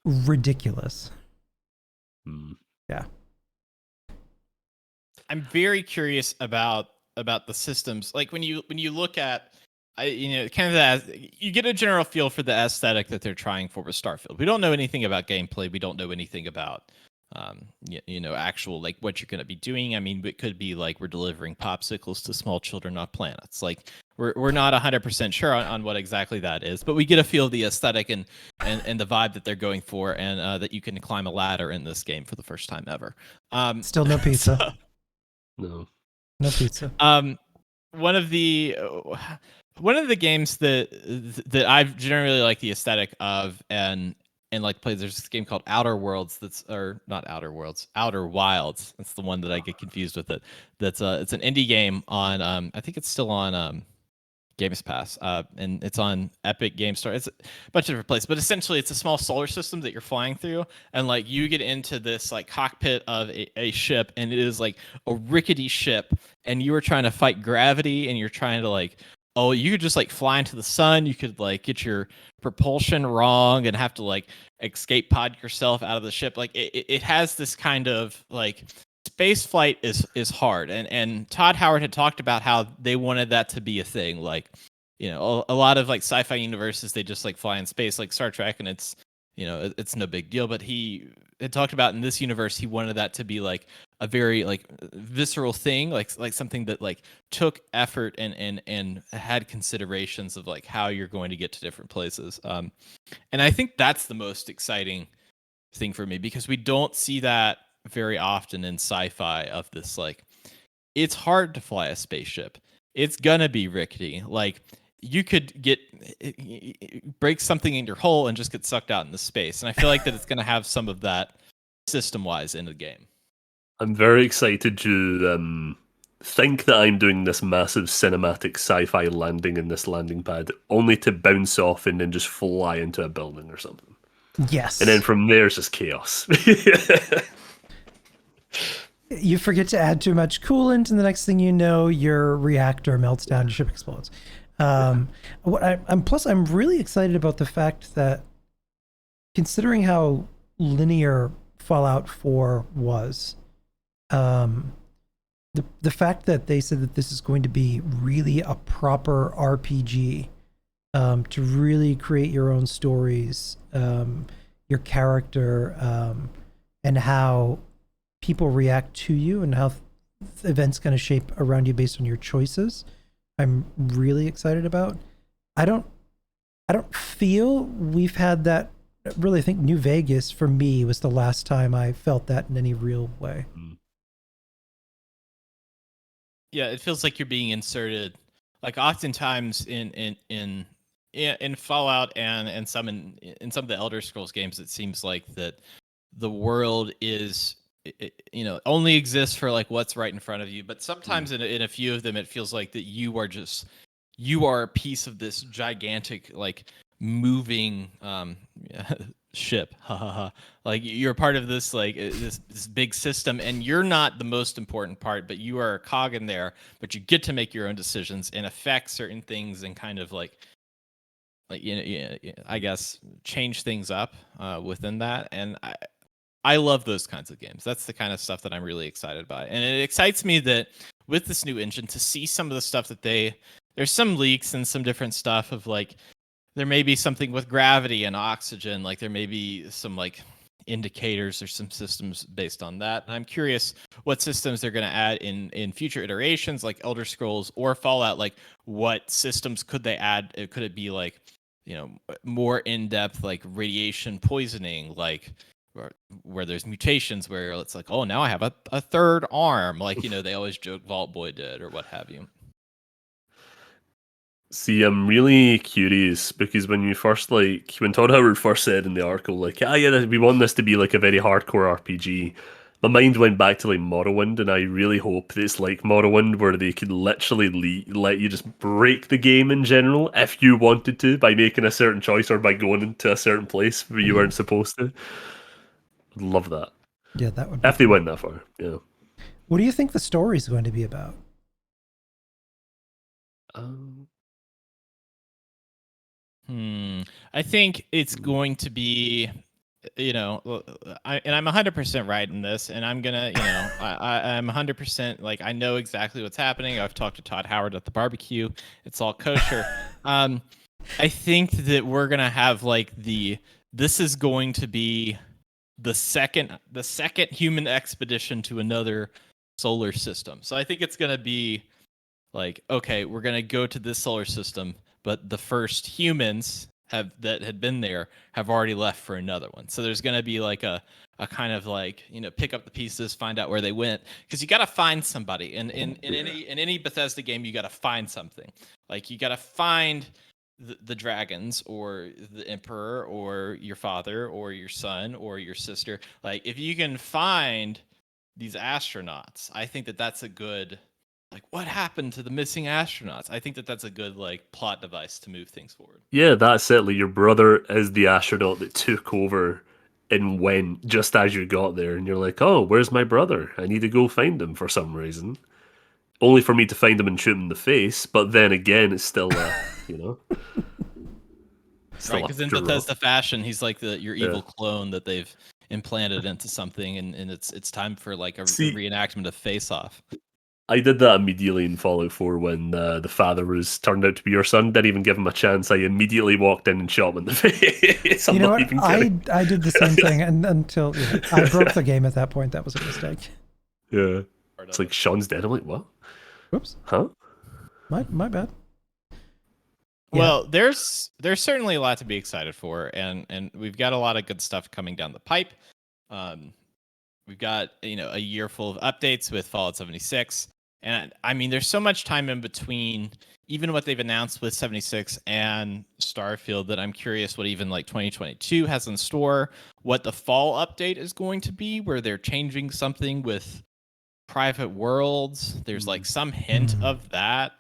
ridiculous. Yeah. I'm very curious about the systems. Like when you look at, kind of you get a general feel for the aesthetic that they're trying for with Starfield. We don't know anything about gameplay. We don't know anything about, actual like what you're going to be doing. I mean, it could be like we're delivering popsicles to small children off planets. Like we're not 100% sure on what exactly that is, but we get a feel of the aesthetic and the vibe that they're going for, and that you can climb a ladder in this game for the first time ever. Still no pizza. No pizza. One of the games that I've generally like the aesthetic of and like plays. There's this game called Outer Wilds. Outer Wilds. That's the one that I get confused with it. It's an indie game on I think it's still on Games Pass, and it's on Epic Game Store. It's a bunch of different places, but essentially it's a small solar system that you're flying through, and like you get into this like cockpit of a ship, and it is like a rickety ship, and you are trying to fight gravity, and you're trying to like, oh, you could just like fly into the sun, you could like get your propulsion wrong and have to like escape pod yourself out of the ship. Like it has this kind of like, space flight is hard, and Todd Howard had talked about how they wanted that to be a thing. Like, a lot of like sci-fi universes, they just like fly in space, like Star Trek, and it's it's no big deal. But he had talked about in this universe, he wanted that to be like a very like visceral thing, like something that like took effort and had considerations of like how you're going to get to different places. And I think that's the most exciting thing for me, because we don't see that very often in sci-fi, of this like, it's hard to fly a spaceship, it's gonna be rickety, like you could break something in your hull and just get sucked out into space. And I feel like that it's gonna have some of that system wise in the game. I'm very excited to think that I'm doing this massive cinematic sci-fi landing in this landing pad, only to bounce off and then just fly into a building or something. Yes. And then from there, it's just chaos. You forget to add too much coolant, and the next thing you know, your reactor melts down, your ship explodes. I'm really excited about the fact that, considering how linear Fallout 4 was, the fact that they said that this is going to be really a proper RPG, to really create your own stories, your character, and how people react to you and how events going to shape around you based on your choices. I'm really excited about. I don't feel we've had that. Really, I think New Vegas for me was the last time I felt that in any real way. Yeah, it feels like you're being inserted. Like oftentimes in Fallout and some in some of the Elder Scrolls games, it seems like that the world is only exists for like what's right in front of you. But sometimes in a few of them, it feels like that you are a piece of this gigantic like moving ship. Like you're part of this like this big system, and you're not the most important part, but you are a cog in there. But you get to make your own decisions and affect certain things and kind of like I guess change things up within that. And I love those kinds of games. That's the kind of stuff that I'm really excited by. And it excites me that with this new engine to see some of the stuff that there's some leaks and some different stuff of like, there may be something with gravity and oxygen. Like there may be some like indicators or some systems based on that. And I'm curious what systems they're going to add in future iterations like Elder Scrolls or Fallout. Like what systems could they add? Could it be like, more in-depth like radiation poisoning, like where there's mutations where it's like, oh, now I have a third arm, like they always joke Vault Boy did or what have you. See, I'm really curious because when Todd Howard first said in the article, like, yeah, we want this to be like a very hardcore RPG, my mind went back to like Morrowind, and I really hope that it's like Morrowind where they could literally let you just break the game in general if you wanted to by making a certain choice or by going into a certain place where you weren't supposed to. Love that. Yeah, that would be if they went that far. Yeah. What do you think the story is going to be about? I think it's going to be, I'm 100% right in this, and I'm gonna, I'm 100% like I know exactly what's happening. I've talked to Todd Howard at the barbecue. It's all kosher. I think that we're gonna have like this is going to be the second human expedition to another solar system. So I think it's gonna be like, okay, we're gonna go to this solar system, but the first humans that had been there have already left for another one. So there's gonna be like a kind of like pick up the pieces, find out where they went, because you got to find somebody. And in any Bethesda game, you got to find something. Like you got to find the dragons or the emperor or your father or your son or your sister. Like if you can find these astronauts, I think that's a good, like, what happened to the missing astronauts? I think that's a good like plot device to move things forward. Yeah, that's it. Like your brother is the astronaut that took over and went just as you got there, and you're like, oh, where's my brother? I need to go find him for some reason. Only for me to find him and shoot him in the face, but then again, it's still, still right, because in Bethesda fashion, he's like your evil clone that they've implanted into something, and it's time for like a reenactment of Face Off. I did that immediately in Fallout 4 when the father turned out to be your son. Didn't even give him a chance. I immediately walked in and shot him in the face. You know what? I did the same thing until I broke the game at that point. That was a mistake. Yeah. It's like, Sean's dead. I'm like, what? Whoops. Huh? My bad. Well, there's certainly a lot to be excited for, and we've got a lot of good stuff coming down the pipe. We've got a year full of updates with Fallout 76, and I mean there's so much time in between even what they've announced with 76 and Starfield that I'm curious what even like 2022 has in store, what the fall update is going to be, where they're changing something with private worlds. There's like some hint of that.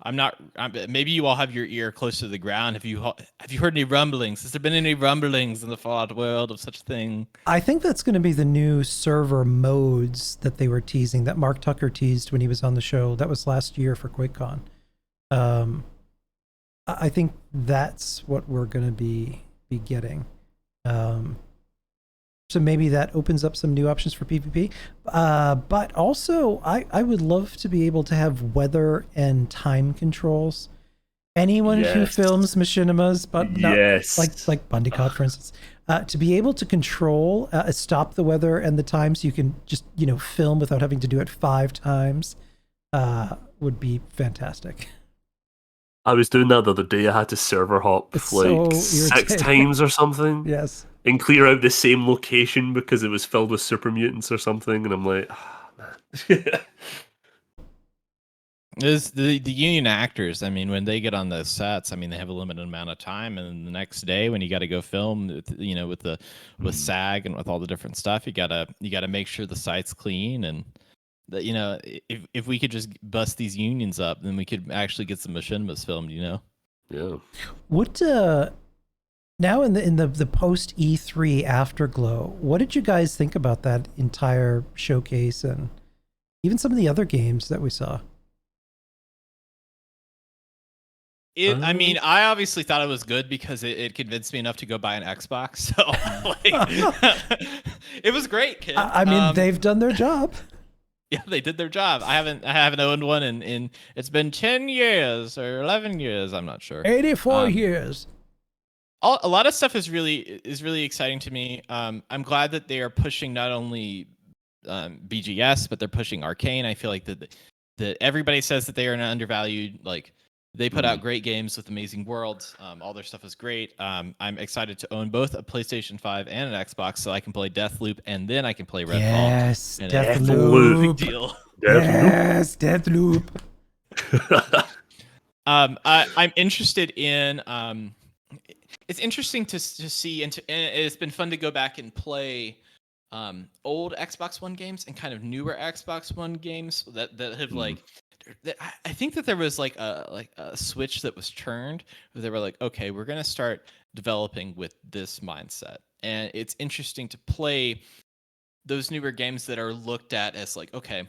Maybe you all have your ear close to the ground. Have you heard any rumblings? Has there been any rumblings in the Fallout world of such a thing? I think that's going to be the new server modes that they were teasing, that Mark Tucker teased when he was on the show. That was last year for QuakeCon. I think that's what we're going to be getting. So maybe that opens up some new options for PvP. But also, I would love to be able to have weather and time controls. Anyone who films machinimas, but not like Bundicot, for instance, to be able to control, stop the weather and the time, so you can just film without having to do it 5 times, would be fantastic. I was doing that the other day. I had to server hop like 6 times or something. Yes. And clear out the same location because it was filled with super mutants or something. And I'm like, oh, man. There's the union actors. I mean, when they get on the sets, I mean, they have a limited amount of time. And then the next day when you got to go film, with SAG and with all the different stuff, you gotta make sure the site's clean. And that, if we could just bust these unions up, then we could actually get some machinimas filmed, Yeah. What now in the post E3 afterglow, what did you guys think about that entire showcase and even some of the other games that we saw? I mean, I obviously thought it was good because it convinced me enough to go buy an Xbox. So it was great, kid. I mean, they've done their job. Yeah, they did their job. I haven't owned one in it's been 10 years or 11 years. I'm not sure. 84 years. A lot of stuff is really exciting to me. I'm glad that they are pushing not only BGS, but they're pushing Arcane. I feel like that everybody says that they are undervalued. Like, they put out great games with amazing worlds. All their stuff is great. I'm excited to own both a PlayStation 5 and an Xbox, so I can play Deathloop and then I can play Redfall. Yes, Deathloop. Big deal. Yes, Deathloop. I'm interested in. It's interesting to see, and it's been fun to go back and play old Xbox One games and kind of newer Xbox One games that have like. I think that there was like a switch that was turned where they were like, okay, we're gonna start developing with this mindset, and it's interesting to play those newer games that are looked at as like, okay,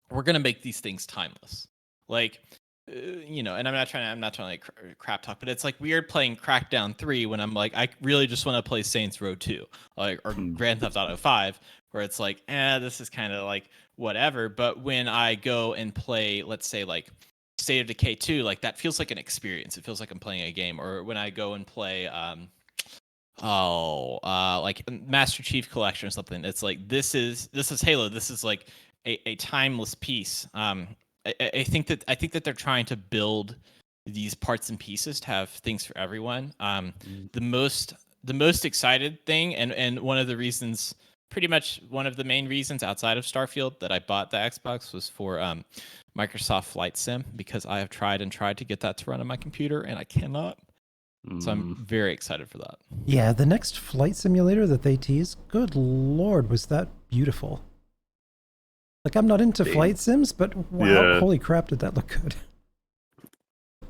we're gonna make these things timeless, like. And I'm not trying to like crap talk, but it's like weird playing Crackdown 3 when I'm like, I really just want to play Saints Row 2, like, or Grand Theft Auto 5, where it's like, this is kind of like whatever. But when I go and play, let's say like State of Decay 2, like that feels like an experience. It feels like I'm playing a game. Or when I go and play, like Master Chief Collection or something, it's like this is Halo. This is like a timeless piece. I think that they're trying to build these parts and pieces to have things for everyone. The most excited thing, and one of the reasons, pretty much one of the main reasons outside of Starfield that I bought the Xbox was for Microsoft Flight Sim, because I have tried to get that to run on my computer and I cannot. So I'm very excited for that. Yeah, the next flight simulator that they teased, good lord, was that beautiful. Like, I'm not into flight sims, but wow, holy crap, did that look good.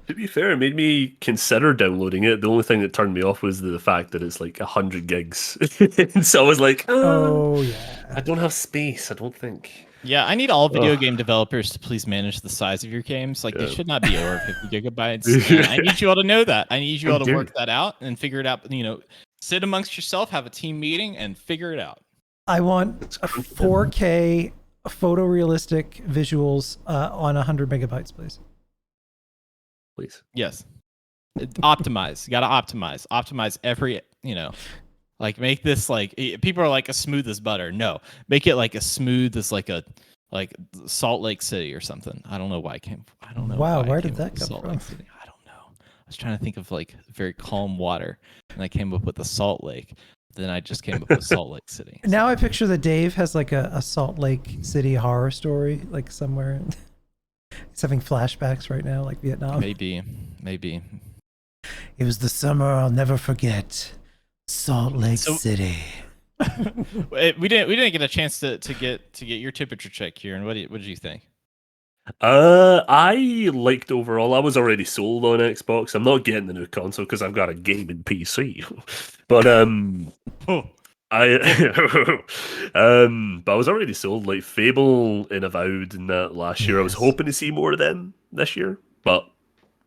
To be fair, it made me consider downloading it. The only thing that turned me off was the fact that it's like 100 gigs. So I was like, oh yeah, I don't have space, I don't think. Yeah, I need all video game developers to please manage the size of your games. Like, they should not be over 50 gigabytes. And I need you all to know that. I need you all to work that out and figure it out. Sit amongst yourself, have a team meeting, and figure it out. I want a 4K photorealistic visuals on 100 megabytes, please. Please. Yes. Optimize. You got to optimize every, like, make this like, people are like, as smooth as butter. No, make it like as smooth as like Salt Lake City or something. I don't know why I don't know. Wow, where did that come Salt from? Lake City. I don't know. I was trying to think of like very calm water, and I came up with the Salt Lake. Then I just came up with Salt Lake City. Now I picture that Dave has like a Salt Lake City horror story, like somewhere. He's having flashbacks right now, like Vietnam. Maybe. It was the summer I'll never forget. Salt Lake City. We didn't get a chance to get your temperature check here. And what did you think? I liked overall. I was already sold on Xbox. I'm not getting the new console because I've got a gaming PC. But I but I was already sold. Like Fable and Avowed in that last year. I was Yes. hoping to see more of them this year, but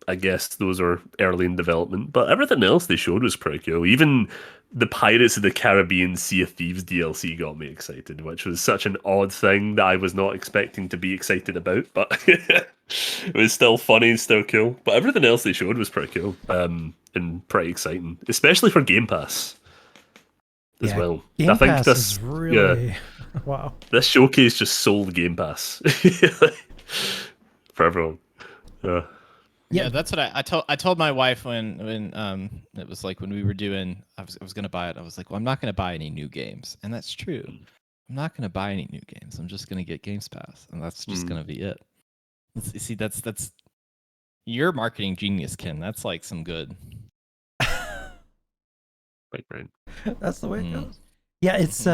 I guess those are early in development. But everything else they showed was pretty cool. Even the Pirates of the Caribbean Sea of Thieves DLC got me excited, which was such an odd thing that I was not expecting to be excited about. But it was still funny and still cool. But everything else they showed was pretty cool, and pretty exciting, especially for Game Pass as Yeah, well. I Game think Pass this, is really wow. this showcase just sold Game Pass for everyone. Yeah. Yeah, that's what I told my wife when it was like when we were doing I was gonna buy it. I was like, well, I'm not gonna buy any new games, and that's true. I'm not gonna buy any new games. I'm just gonna get Games Pass, and that's just gonna be it. You see, that's your marketing genius, Ken. That's like some good. Right, right. That's the way it goes. Yeah, it's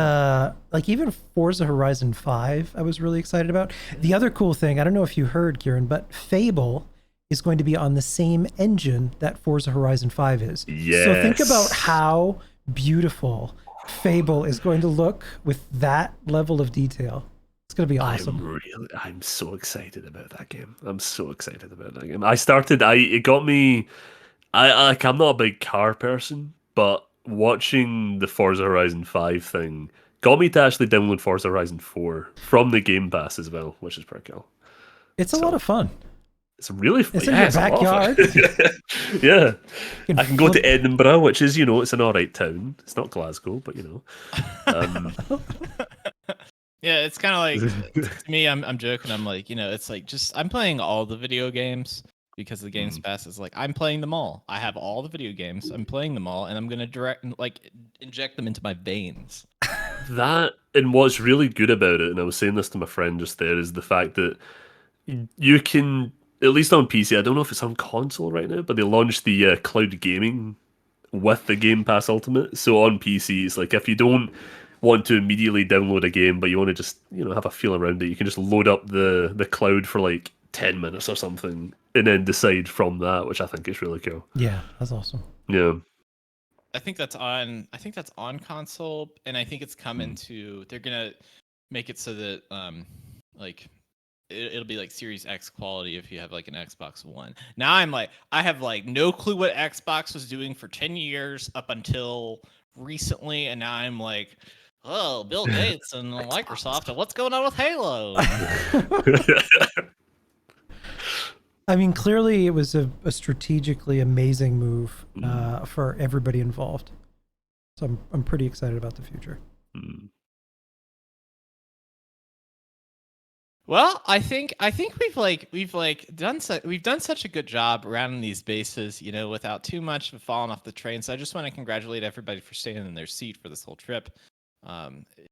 like even Forza Horizon 5 I was really excited about. The other cool thing, I don't know if you heard, Kieran, but Fable is going to be on the same engine that Forza Horizon 5 is. Yes. So think about how beautiful Fable is going to look with that level of detail. It's going to be awesome. I'm so excited about that game. I'm so excited about that game. It got me. I'm not a big car person, but watching the Forza Horizon 5 thing got me to actually download Forza Horizon 4 from the Game Pass as well, which is pretty cool. It's a lot of fun. It's really fun. It's in your backyard. Yeah. You I can go to Edinburgh, which is, it's an alright town. It's not Glasgow, but Yeah, it's kind of like to me. I'm joking. I'm like, it's like just I'm playing all the video games because the Games Pass is like I'm playing them all. I have all the video games. I'm playing them all, and I'm gonna inject them into my veins. That and what's really good about it, and I was saying this to my friend just there, is the fact that you can, at least on PC, I don't know if it's on console right now, but they launched the cloud gaming with the Game Pass Ultimate. So on PC, it's like if you don't want to immediately download a game, but you want to just have a feel around it, you can just load up the cloud for like 10 minutes or something, and then decide from that, which I think is really cool. Yeah, that's awesome. Yeah. I think that's on console, and I think it's coming to. They're gonna make it so that like it'll be like Series X quality if you have like an Xbox One. Now I have like no clue what Xbox was doing for 10 years up until recently, and now I'm like, oh, Bill Gates and Microsoft, and what's going on with Halo? I mean, clearly it was a strategically amazing move for everybody involved. So I'm pretty excited about the future. Well, I think we've done such a good job rounding these bases, without too much of falling off the train. So I just want to congratulate everybody for staying in their seat for this whole trip.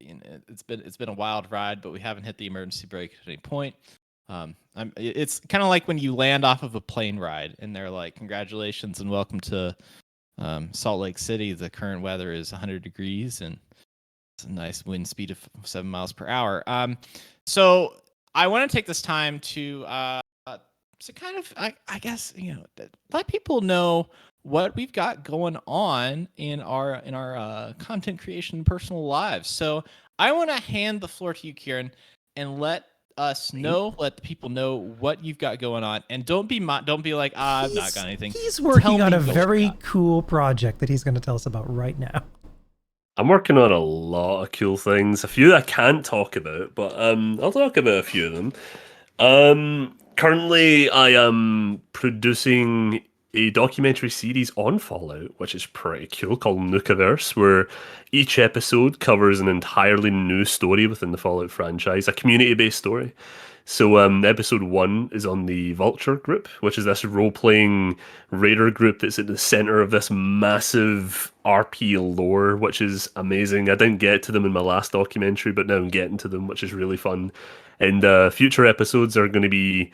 It's been a wild ride, but we haven't hit the emergency brake at any point. It's kind of like when you land off of a plane ride and they're like, congratulations and welcome to Salt Lake City. The current weather is 100 degrees and it's a nice wind speed of 7 miles per hour. So I want to take this time to kind of, I guess, let people know what we've got going on in our content creation personal lives. So I want to hand the floor to you, Kieran, and let the people know what you've got going on, and don't be like, I've not got anything. He's working on a very cool project that he's going to tell us about right now. I'm working on a lot of cool things. A few I can't talk about, but I'll talk about a few of them. Currently, I am producing a documentary series on Fallout, which is pretty cool, called Nukaverse, where each episode covers an entirely new story within the Fallout franchise, a community-based story. So episode 1 is on the Vulture group, which is this role-playing raider group that's at the center of this massive RP lore, which is amazing. I didn't get to them in my last documentary, but now I'm getting to them, which is really fun. And future episodes are going to be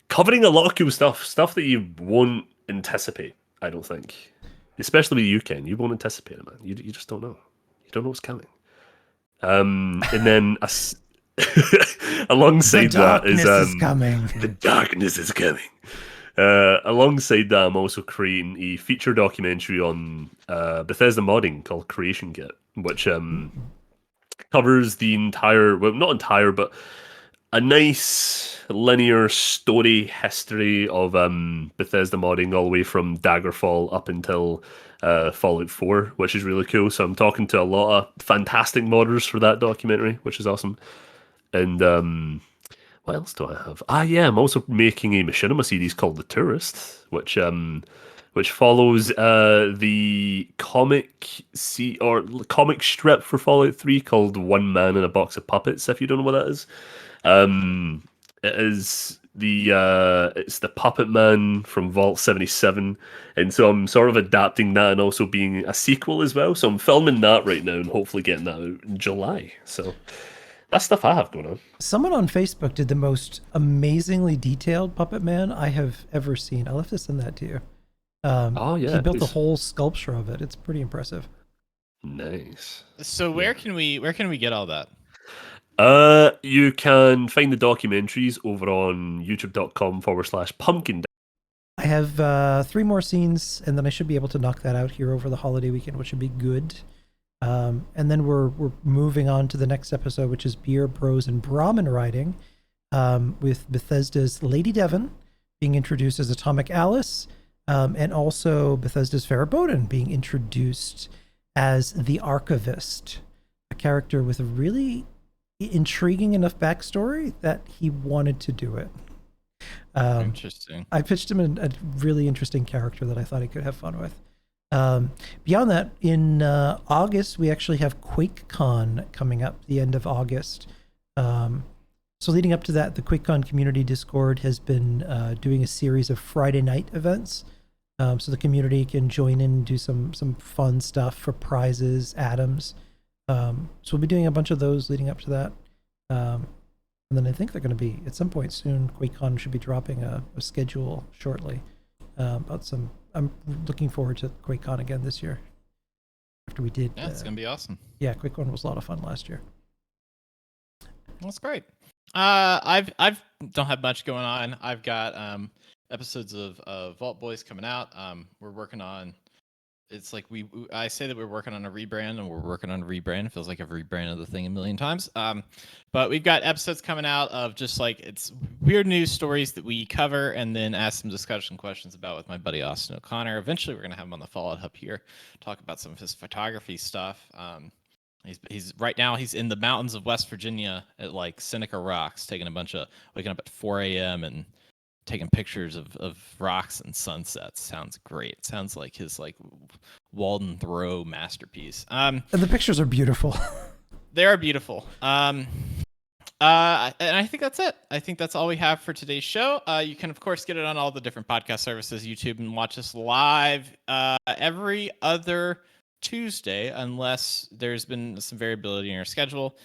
covering a lot of cool stuff that you won't anticipate, I don't think. Especially with you, Ken. You won't anticipate it, man. You just don't know. You don't know what's coming. And then Alongside The that is darkness is coming. The darkness is coming. Alongside that, I'm also creating a feature documentary on Bethesda modding called Creation Kit, which covers the entire, well, not entire, but a nice linear story history of Bethesda modding all the way from Daggerfall up until Fallout 4, which is really cool. So I'm talking to a lot of fantastic modders for that documentary, which is awesome. And what else do I have? Yeah, I'm also making a machinima series called The Tourist, which follows the comic comic strip for Fallout 3 called One Man in a Box of Puppets, if you don't know what that is. It is it's the Puppet Man from Vault 77, and so I'm sort of adapting that and also being a sequel as well. So I'm filming that right now and hopefully getting that out in July. So that's stuff I have going on. Someone on Facebook did the most amazingly detailed Puppet Man I have ever seen. I'll have to send that to you. Oh yeah, he built the whole sculpture of it. It's pretty impressive. Nice. So where can we get all that? You can find the documentaries over on youtube.com/pumpkin. I have 3 more scenes, and then I should be able to knock that out here over the holiday weekend, which should be good. And then we're moving on to the next episode, which is Beer, Bros, and Brahmin Riding, with Bethesda's Lady Devon being introduced as Atomic Alice, and also Bethesda's Farrah Bowden being introduced as the Archivist, a character with a really intriguing enough backstory that he wanted to do it. Interesting. I pitched him a really interesting character that I thought he could have fun with. Beyond that, in August, we actually have QuakeCon coming up, the end of August. So leading up to that, the QuakeCon community Discord has been doing a series of Friday night events. So the community can join in and do some fun stuff for prizes, atoms. So we'll be doing a bunch of those leading up to that. And then I think they're going to be, at some point soon, QuakeCon should be dropping a schedule shortly about some. I'm looking forward to QuakeCon again this year. After we did. Yeah, it's going to be awesome. Yeah, QuakeCon was a lot of fun last year. That's great. I've don't have much going on. I've got episodes of Vault Boys coming out. We're working on. It's like I say that we're working on a rebrand, and we're working on a rebrand. It feels like I've rebranded the thing a million times. But we've got episodes coming out of just like it's weird news stories that we cover, and then ask some discussion questions about with my buddy Austin O'Connor. Eventually, we're gonna have him on the Fallout Hub here, talk about some of his photography stuff. He's right now he's in the mountains of West Virginia at like Seneca Rocks, waking up at 4 a.m. and taking pictures of rocks and sunsets. Sounds great. Sounds like his like Walden Thoreau masterpiece. And the pictures are beautiful. They are beautiful. And I think that's it. I think that's all we have for today's show. You can of course get it on all the different podcast services, YouTube, and watch us live every other Tuesday, unless there's been some variability in our schedule.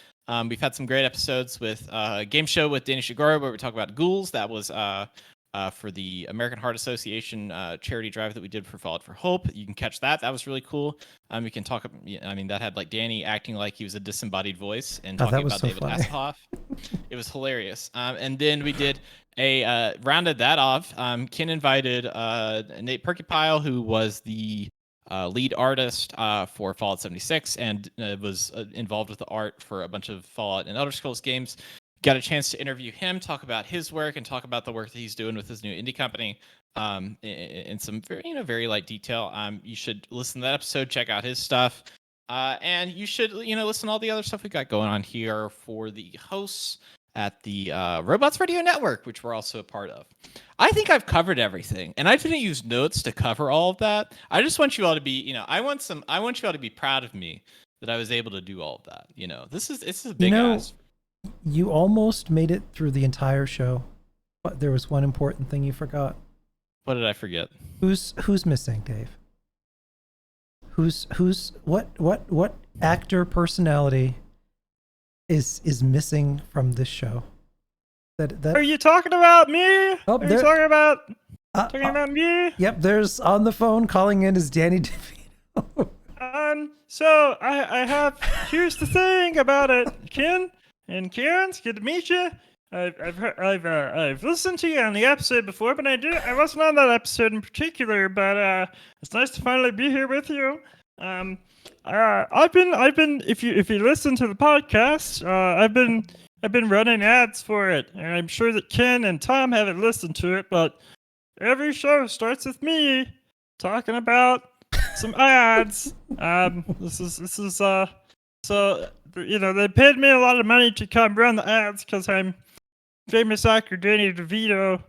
We've had some great episodes with Game Show with Danny Shigoro, where we talk about ghouls. That was for the American Heart Association charity drive that we did for Fallout for Hope. You can catch that. That was really cool. We can talk. I mean, that had like Danny acting like he was a disembodied voice and talking about David Hasselhoff. It was hilarious. And then we did rounded that off. Ken invited Nate Perkypile, who was the lead artist for Fallout 76 and was involved with the art for a bunch of Fallout and Elder Scrolls games. Got a chance to interview him, talk about his work, and talk about the work that he's doing with his new indie company in some very light detail. You should listen to that episode, check out his stuff, and you should listen to all the other stuff we got going on here for the hosts at the Robots Radio Network, which we're also a part of. I think I've covered everything, and I didn't use notes to cover all of that. I just want you all to be, I want you all to be proud of me that I was able to do all of that. This is a big ask. You almost made it through the entire show, but there was one important thing you forgot. What did I forget? Who's missing, Dave? What actor personality is missing from this show? That Are you talking about me? Oh, Are you talking about me? Yep, there's on the phone calling in is Danny DeVito. So I have here's the thing about it, Ken. And Karen, it's good to meet you. I've listened to you on the episode before, but I wasn't on that episode in particular. But it's nice to finally be here with you. I've been if you listen to the podcast, I've been running ads for it, and I'm sure that Ken and Tom haven't listened to it, but every show starts with me talking about some ads. This is so they paid me a lot of money to come run the ads because I'm famous actor Danny DeVito,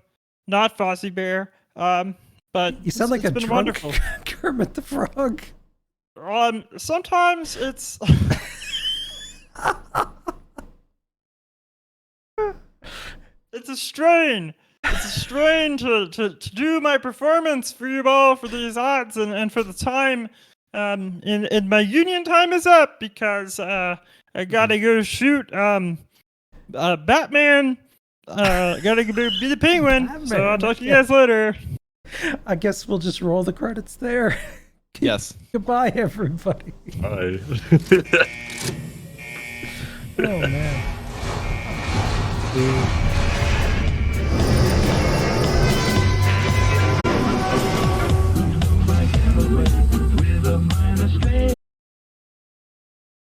not Fozzie Bear. But You sound like a been drunk wonderful. Kermit the Frog. Sometimes it's it's a strain. It's a strain to do my performance for you all for these ads and for the time. And my union time is up because I gotta go shoot Batman. Gotta go be the Penguin. Batman, So I'll talk to you guys later. I guess we'll just roll the credits there. Yes. Goodbye, everybody. Bye. Oh man.